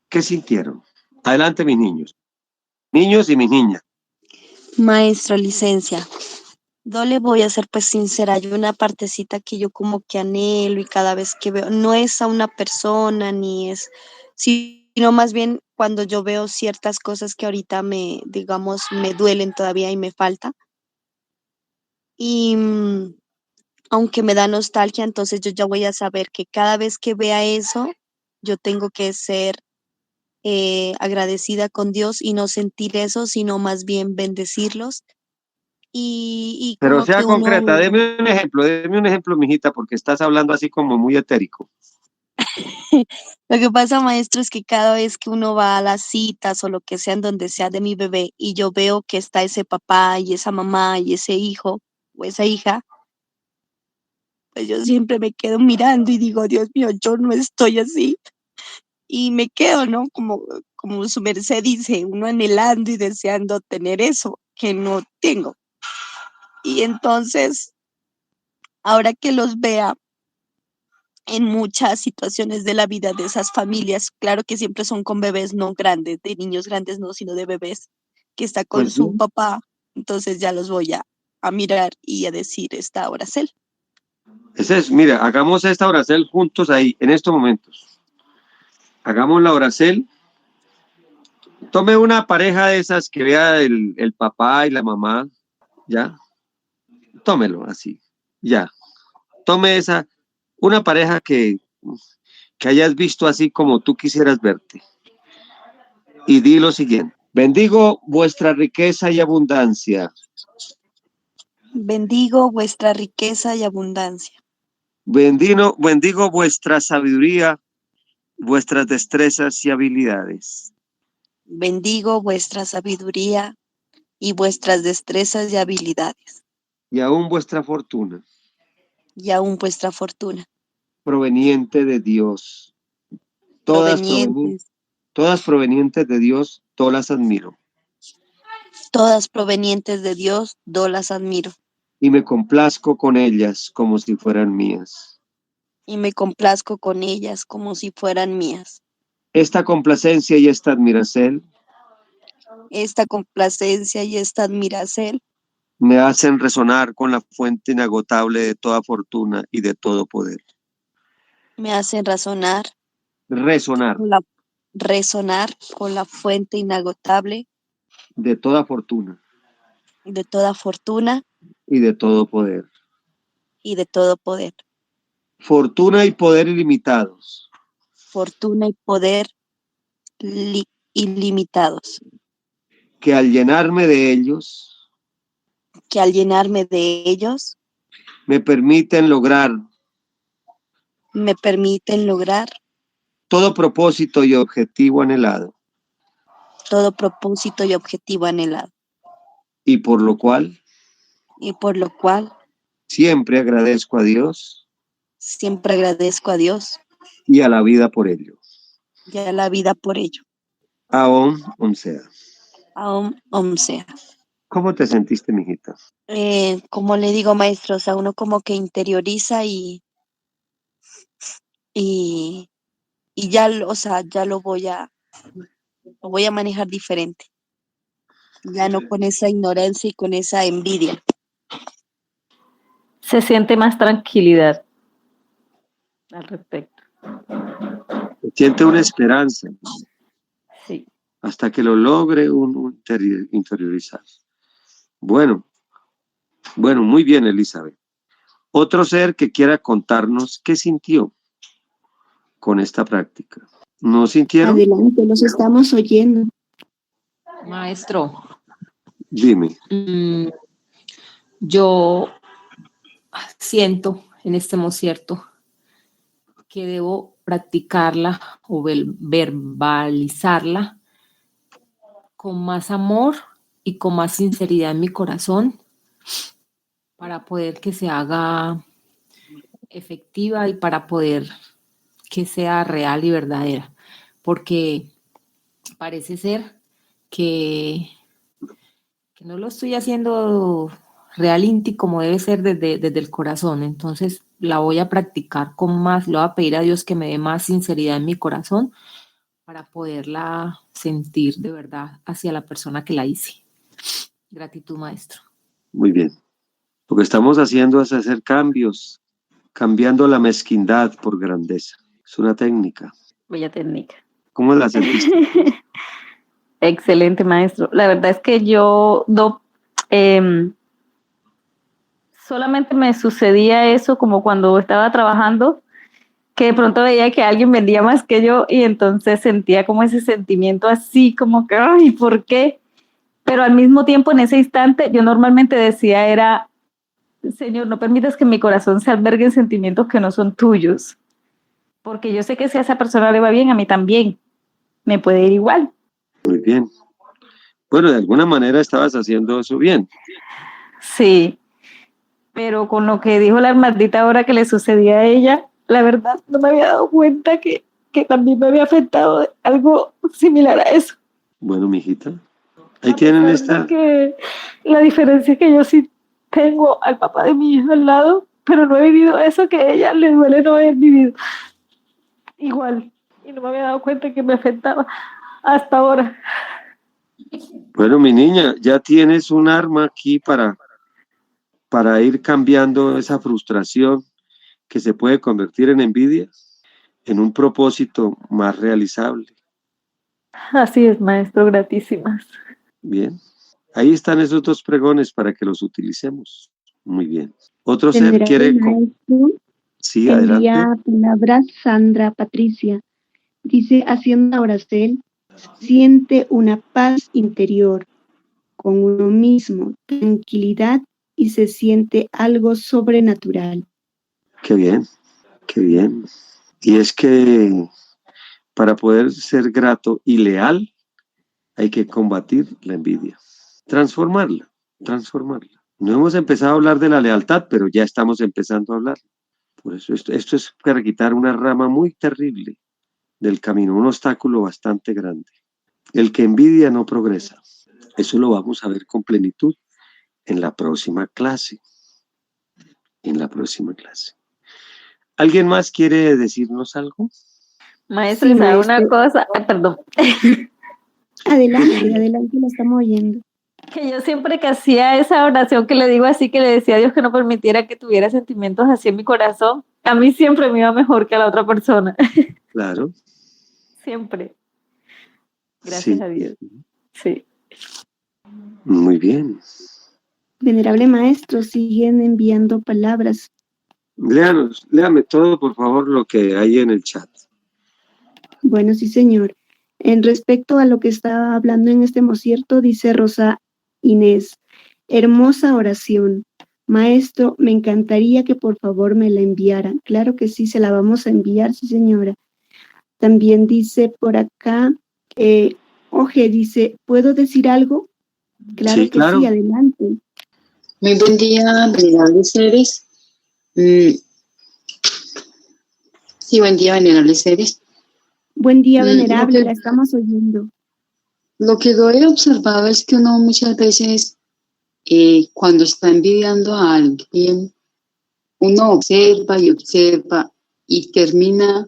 ¿Qué sintieron? Adelante, mis niños. Niños y mis niñas.
Maestra, licencia. No le voy a ser pues sincera, hay una partecita que yo como que anhelo y cada vez que veo, no es a una persona ni es, sino más bien cuando yo veo ciertas cosas que ahorita digamos, me duelen todavía y me falta. Y aunque me da nostalgia, entonces yo ya voy a saber que cada vez que vea eso, yo tengo que ser agradecida con Dios y no sentir eso, sino más bien bendecirlos. Y
Pero
como
sea
que uno,
concreta, deme un ejemplo, mijita, porque estás hablando así como muy etérico.
lo que pasa, maestro, es que cada vez que uno va a las citas o lo que sea en donde sea de mi bebé y yo veo que está ese papá y esa mamá y ese hijo o esa hija, pues yo siempre me quedo mirando y digo, Dios mío, yo no estoy así. Y me quedo, ¿no? Como su merced dice, uno anhelando y deseando tener eso que no tengo. Y entonces, ahora que los vea en muchas situaciones de la vida de esas familias, claro que siempre son con bebés no grandes, de niños grandes no, sino de bebés, que está con
Pues sí.
su papá, entonces ya los voy a mirar y a decir esta oración.
Ese es, mira, hagamos esta oración juntos ahí, en estos momentos. Hagamos la oración. Tome una pareja de esas que vea el papá y la mamá, ¿ya? Tómelo así, ya. Tome una pareja que hayas visto así como tú quisieras verte. Y di lo siguiente: bendigo vuestra riqueza y abundancia.
Bendigo vuestra riqueza y abundancia.
Bendigo vuestra sabiduría, vuestras destrezas y habilidades.
Bendigo vuestra sabiduría y vuestras destrezas y habilidades,
Y aún vuestra fortuna,
y aún vuestra fortuna,
proveniente de Dios. Todas provenientes de Dios, todas las admiro.
todas provenientes de Dios, yo las admiro,
Y me complazco con ellas como si fueran mías.
y me complazco con ellas como si fueran mías.
Esta complacencia y esta admiración
Esta complacencia y esta admiración
me hacen resonar con la fuente inagotable de toda fortuna y de todo poder.
me hacen resonar
Resonar
con la fuente inagotable
de toda fortuna
de toda fortuna
y de todo poder.
y de todo poder.
Fortuna y poder ilimitados,
Fortuna y poder ilimitados,
que al llenarme de ellos,
que al llenarme de ellos
me permiten lograr todo propósito y objetivo anhelado,
todo propósito y objetivo anhelado,
y por lo cual siempre agradezco a Dios
siempre agradezco a Dios
y a la vida por ello.
y a la vida por ello.
Aún sea.
Aún sea.
¿Cómo te sentiste, mijita?
Como le digo, maestro, o sea, uno como que interioriza y ya, o sea, ya lo voy a manejar diferente. Ya no con esa ignorancia y con esa envidia.
Se siente más tranquilidad al respecto.
Siente una esperanza
Sí.
hasta que lo logre uno interiorizar. Bueno, muy bien, Elizabeth. Otro ser que quiera contarnos qué sintió con esta práctica. ¿No sintieron?
Adelante, los estamos oyendo.
Maestro,
Dime.
yo siento en este concierto que debo practicarla o verbalizarla con más amor y con más sinceridad en mi corazón para poder que se haga efectiva y para poder que sea real y verdadera, porque parece ser que no lo estoy haciendo real íntima como debe ser desde el corazón. Entonces la voy a practicar con más, le voy a pedir a Dios que me dé más sinceridad en mi corazón para poderla sentir de verdad hacia la persona que la hice. Gratitud, maestro.
Muy bien. Lo que estamos haciendo es hacer cambios, cambiando la mezquindad por grandeza. Es una técnica.
Bella técnica.
¿Cómo la sentiste?
Excelente, maestro. La verdad es que yo no, solamente me sucedía eso como cuando estaba trabajando, que de pronto veía que alguien vendía más que yo y entonces sentía como ese sentimiento así, como que, ay, ¿por qué? Pero al mismo tiempo en ese instante yo normalmente decía era, Señor, no permitas que en mi corazón se alberguen sentimientos que no son tuyos, porque yo sé que si a esa persona le va bien, a mí también, me puede ir igual.
Muy bien. Bueno, de alguna manera estabas haciendo eso bien.
Sí, pero con lo que dijo la maldita ahora que le sucedía a ella, la verdad no me había dado cuenta que también me había afectado algo similar a eso.
Bueno, mijita, ahí tienen esta...
Que la diferencia es que yo sí tengo al papá de mi hijo al lado, pero no he vivido eso que a ella le duele no haber vivido. Igual, y no me había dado cuenta que me afectaba hasta ahora.
Bueno, mi niña, ya tienes un arma aquí para ir cambiando esa frustración que se puede convertir en envidia en un propósito más realizable.
Así es, maestro, gratísimas.
Bien, ahí están esos dos pregones para que los utilicemos. Muy bien. Otro ser quiere...
Maestro,
Sí,
envía
adelante.
palabras Sandra Patricia. Dice, haciendo oración, siente una paz interior con uno mismo, tranquilidad y se siente algo sobrenatural.
Qué bien, qué bien. Y es que para poder ser grato y leal, hay que combatir la envidia, transformarla, transformarla. No hemos empezado a hablar de la lealtad, pero ya estamos empezando a hablar. Por eso esto es para quitar una rama muy terrible del camino, un obstáculo bastante grande. El que envidia no progresa. Eso lo vamos a ver con plenitud en la próxima clase. En la próxima clase. ¿Alguien más quiere decirnos algo?
Maestra,
Sí,
¿sabe una
maestro.
cosa? Ay, perdón.
Adelante, adelante, lo estamos oyendo.
Que yo siempre que hacía esa oración que le digo así, que le decía a Dios que no permitiera que tuviera sentimientos así en mi corazón, a mí siempre me iba mejor que a la otra persona.
Claro.
Siempre. Gracias
Sí.
a Dios. Sí.
Muy bien.
Venerable maestro, siguen enviando palabras.
Léame todo, por favor, lo que hay en el chat.
Bueno, sí, señor. En respecto a lo que está hablando en este mocierto, dice Rosa Inés, hermosa oración. Maestro, me encantaría que por favor me la enviaran. Claro que sí, se la vamos a enviar, sí, señora. También dice por acá, Oje, dice, ¿puedo decir algo? Claro
Sí,
que sí,
claro.
adelante.
Muy buen día, venerables seres. Sí, buen día, venerables seres.
Buen día,
Lo
venerable,
que,
la estamos oyendo.
lo que yo he observado es que uno muchas veces, cuando está envidiando a alguien, uno observa y observa y termina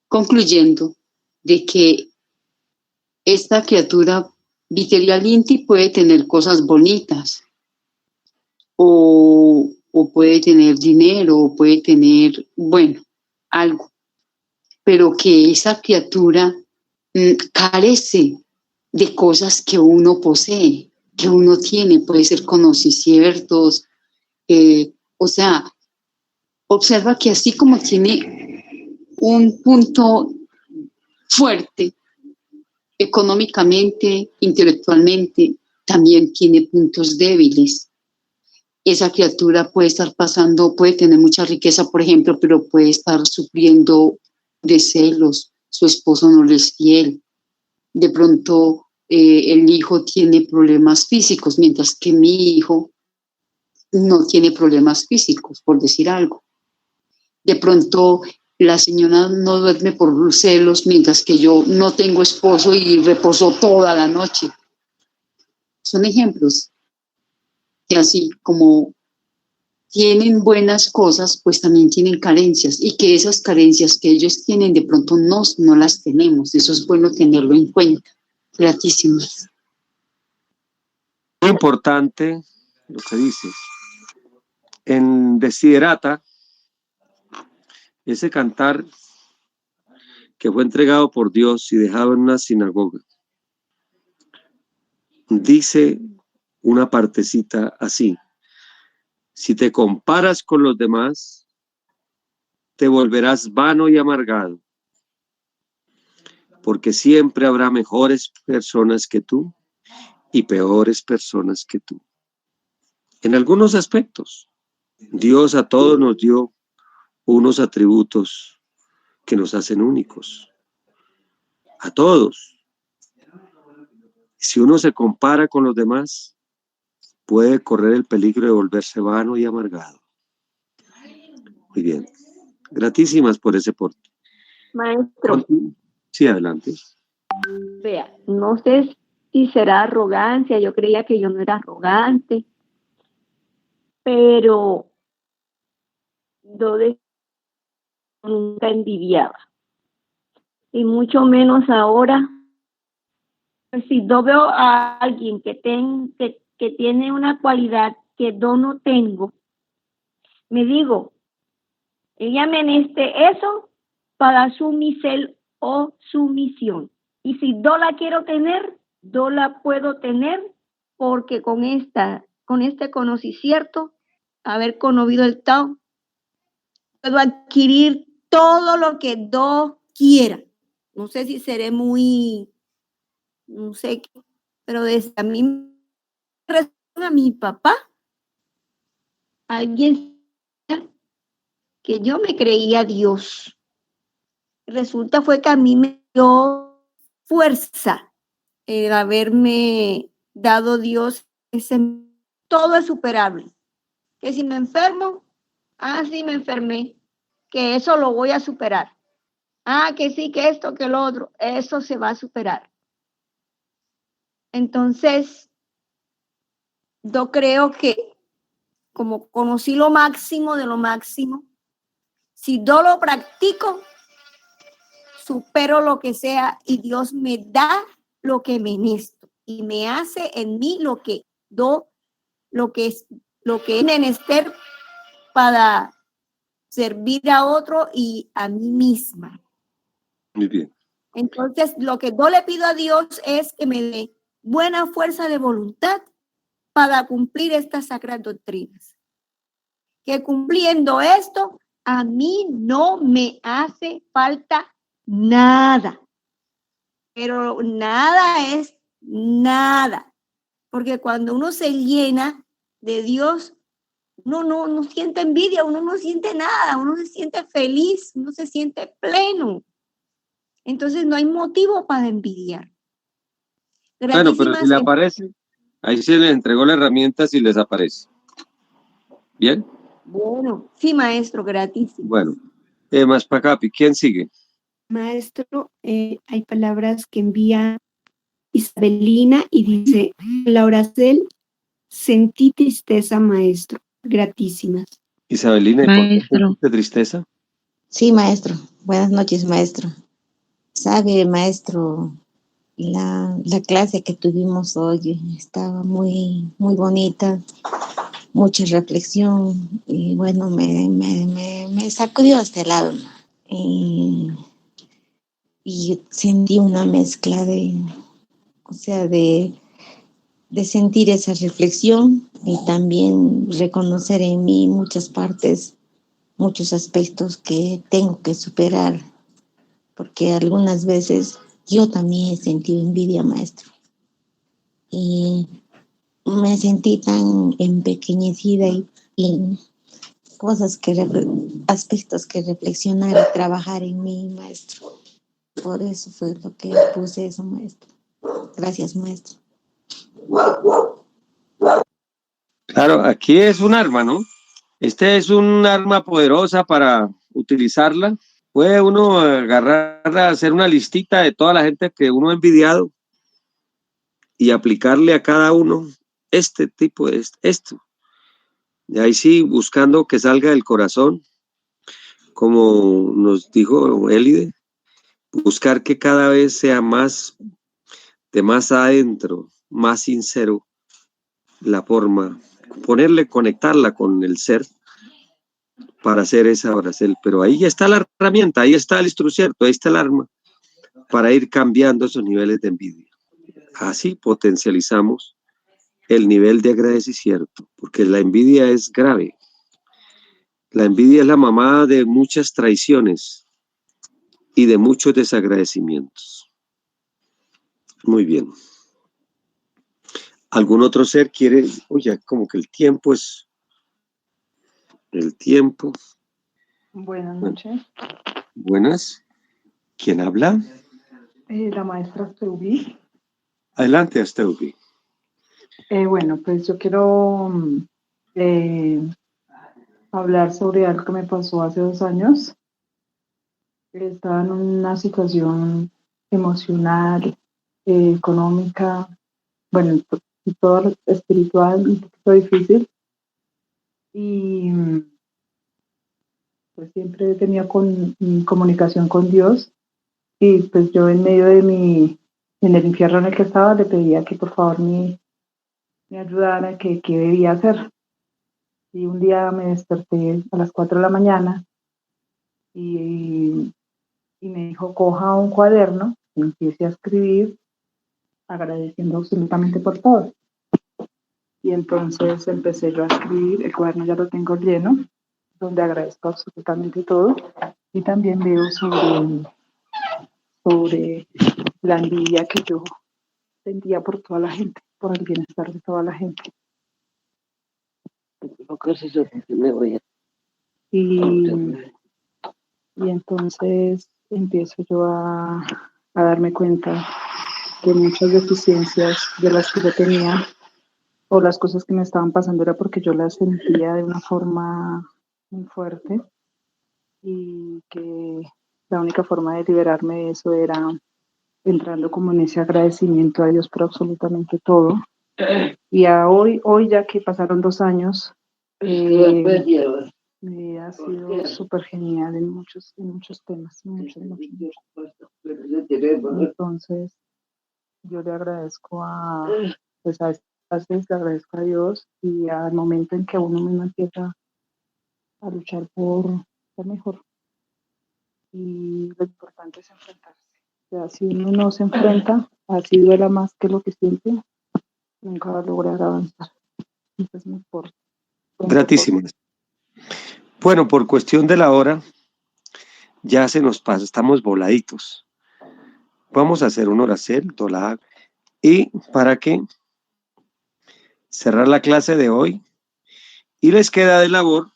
concluyendo de que esta criatura Viterialinti puede tener cosas bonitas, o puede tener dinero, o puede tener, bueno, algo, pero que esa criatura carece de cosas que uno posee, que uno tiene, puede ser conocimientos, o sea, observa que así como tiene un punto fuerte económicamente, intelectualmente, también tiene puntos débiles. Esa criatura puede estar pasando, puede tener mucha riqueza, por ejemplo, pero puede estar sufriendo de celos, su esposo no le es fiel, de pronto el hijo tiene problemas físicos, mientras que mi hijo no tiene problemas físicos, por decir algo. De pronto la señora no duerme por celos, mientras que yo no tengo esposo y reposo toda la noche. Son ejemplos que así como tienen buenas cosas, pues también tienen carencias, y que esas carencias que ellos tienen de pronto no las tenemos. Eso es bueno tenerlo en cuenta. Gratísimas.
Muy importante lo que dices. En Desiderata, ese cantar que fue entregado por Dios y dejado en una sinagoga, dice una partecita así: si te comparas con los demás, te volverás vano y amargado, porque siempre habrá mejores personas que tú y peores personas que tú. En algunos aspectos, Dios a todos nos dio unos atributos que nos hacen únicos. A todos. Si uno se compara con los demás, puede correr el peligro de volverse vano y amargado. Muy bien. Gratísimas por ese porte.
Maestro,
Sí, adelante.
vea, no sé si será arrogancia, yo creía que yo no era arrogante, pero yo nunca envidiaba, y mucho menos ahora. Pues si yo veo a alguien que tiene una cualidad que yo no tengo, me digo, ella meneste eso para su misel o sumisión. Y si yo la quiero tener, yo la puedo tener porque con este conocimiento, haber conocido el Tao, puedo adquirir todo lo que yo quiera. No sé si seré muy, no sé, pero desde a mí a mi papá, alguien que yo me creía Dios. Resulta fue que a mí me dio fuerza el haberme dado Dios ese, todo es superable. Que si me enfermo, sí me enfermé, que eso lo voy a superar. Que sí, que esto, que lo otro, eso se va a superar. Entonces, yo creo que como conocí lo máximo de lo máximo, si yo lo practico, supero lo que sea y Dios me da lo que me necesito y me hace en mí lo que es menester para servir a otro y a mí misma.
Muy bien.
Entonces, lo que yo le pido a Dios es que me dé buena fuerza de voluntad para cumplir estas sacras doctrinas. Que cumpliendo esto, a mí no me hace falta nada. Pero nada es nada. Porque cuando uno se llena de Dios, uno no siente envidia, uno no siente nada, uno se siente feliz, uno se siente pleno. Entonces no hay motivo para envidiar.
Bueno, pero si le aparece, ahí se le entregó la herramienta si les aparece. ¿Bien?
Bueno, sí, maestro, gratísimo.
Bueno, más para acá, ¿quién sigue?
Maestro, hay palabras que envía Isabelina y dice, Laura Cel, sentí tristeza, maestro. Gratísimas.
Isabelina, ¿y por qué sentiste tristeza?
Sí, maestro. Buenas noches, maestro. Sabe, maestro, la clase que tuvimos hoy estaba muy, muy bonita, mucha reflexión y bueno, me sacudió hasta el alma. Y sentí una mezcla de sentir esa reflexión y también reconocer en mí muchas partes, muchos aspectos que tengo que superar, porque algunas veces yo también he sentido envidia, maestro. Y me sentí tan empequeñecida y aspectos que reflexionar y trabajar en mí, maestro. Por eso fue lo que puse eso, maestro. Gracias, maestro.
Claro, aquí es un arma, ¿no? Este es un arma poderosa para utilizarla. Puede uno agarrar, hacer una listita de toda la gente que uno ha envidiado y aplicarle a cada uno este tipo de esto. Y ahí sí, buscando que salga del corazón, como nos dijo Élide, buscar que cada vez sea más de más adentro, más sincero la forma, conectarla con el ser para hacer esa oración. Pero ahí está la herramienta, ahí está el instrumento, ahí está el arma para ir cambiando esos niveles de envidia. Así potencializamos el nivel de agradecimiento, porque la envidia es grave. La envidia es la mamá de muchas traiciones y de muchos desagradecimientos. Muy bien. ¿Algún otro ser quiere? Oye, como que el tiempo es... El tiempo.
Buenas noches.
Buenas. ¿Quién habla?
La maestra Asteubi.
Adelante, Asteubi.
Bueno, pues yo quiero hablar sobre algo que me pasó hace 2 años. Estaba en una situación emocional, económica, bueno, y todo espiritual, un poquito difícil. Y pues siempre he tenido comunicación con Dios. Y pues yo en medio de en el infierno en el que estaba, le pedía que por favor me ayudara, qué debía hacer. Y un día me desperté a las 4 de la mañana y me dijo, coja un cuaderno y empiece a escribir agradeciendo absolutamente por todo. Y entonces empecé yo a escribir, el cuaderno ya lo tengo lleno, donde agradezco absolutamente todo. Y también veo sobre la envidia que yo sentía por toda la gente, por el bienestar de toda la gente. Y entonces empiezo yo a darme cuenta que muchas deficiencias de las que yo tenía o las cosas que me estaban pasando era porque yo las sentía de una forma muy fuerte y que la única forma de liberarme de eso era entrando como en ese agradecimiento a Dios por absolutamente todo. Y a hoy ya que pasaron 2 años, ha sido súper genial en muchos temas, muchos. Entonces, yo le agradezco pues a estas clases, le agradezco a Dios y al momento en que uno mismo empieza a luchar por ser mejor. Y lo importante es enfrentarse. O sea, si uno no se enfrenta, así duela más que lo que siente, nunca va a lograr avanzar. Entonces, me importa.
Gratísimas. Bueno, por cuestión de la hora, ya se nos pasa, estamos voladitos. Vamos a hacer un oracel, dolá, y para que cerrar la clase de hoy, y les queda de labor,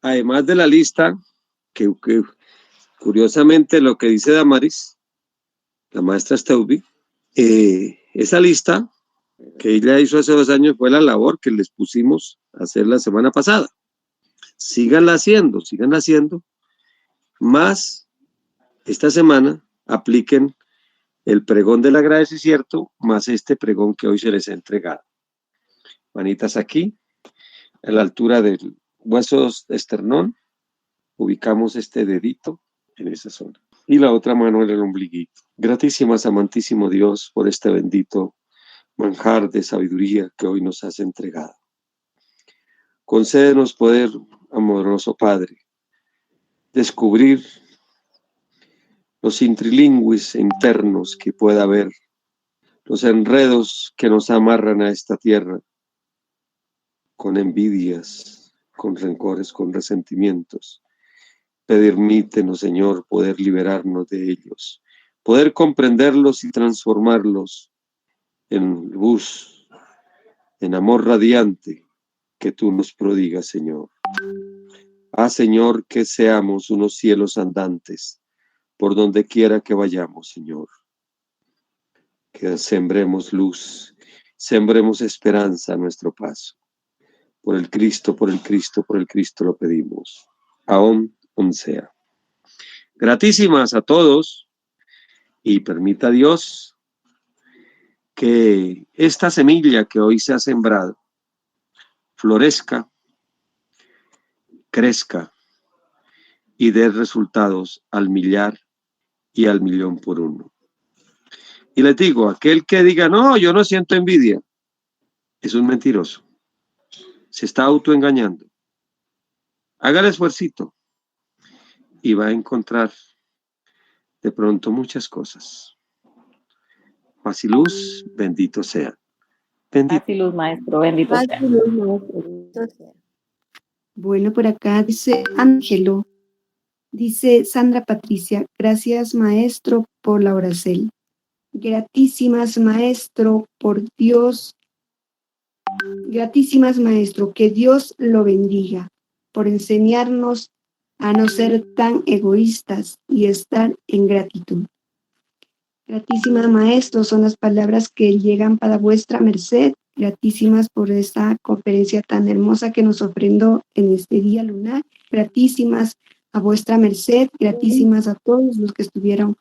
además de la lista, que curiosamente lo que dice Damaris, la maestra Steubi, esa lista que ella hizo hace 2 años fue la labor que les pusimos a hacer la semana pasada. Síganla haciendo, más esta semana apliquen el pregón del agradecimiento más este pregón que hoy se les ha entregado. Manitas aquí, a la altura del hueso esternón, ubicamos este dedito en esa zona. Y la otra mano en el ombliguito. Gratísimas, amantísimo Dios, por este bendito manjar de sabiduría que hoy nos has entregado. Concédenos poder, amoroso Padre, descubrir los intrilingües internos que pueda haber, los enredos que nos amarran a esta tierra, con envidias, con rencores, con resentimientos. Permítenos, Señor, poder liberarnos de ellos, poder comprenderlos y transformarlos en luz, en amor radiante que tú nos prodigas, Señor. Señor, que seamos unos cielos andantes por donde quiera que vayamos, Señor. Que sembremos luz, sembremos esperanza a nuestro paso. Por el Cristo lo pedimos. Aún sea. Gratísimas a todos y permita Dios que esta semilla que hoy se ha sembrado florezca, crezca y dé resultados al millar y al millón por uno. Y les digo, aquel que diga, no, yo no siento envidia, es un mentiroso. Se está autoengañando. Haga el esfuercito y va a encontrar de pronto muchas cosas. Paz y luz, bendito sea.
Paz y luz, maestro, bendito sea.
Paz y luz, maestro, bendito sea.
Bueno, por acá dice Ángelo, dice Sandra Patricia, gracias maestro por la oracel. Gratísimas maestro, por Dios. Gratísimas maestro, que Dios lo bendiga por enseñarnos a no ser tan egoístas y estar en gratitud. Gratísimas maestro, son las palabras que llegan para vuestra merced. Gratísimas por esta conferencia tan hermosa que nos ofrendó en este día lunar. Gratísimas a vuestra merced, gratísimas a todos los que estuvieron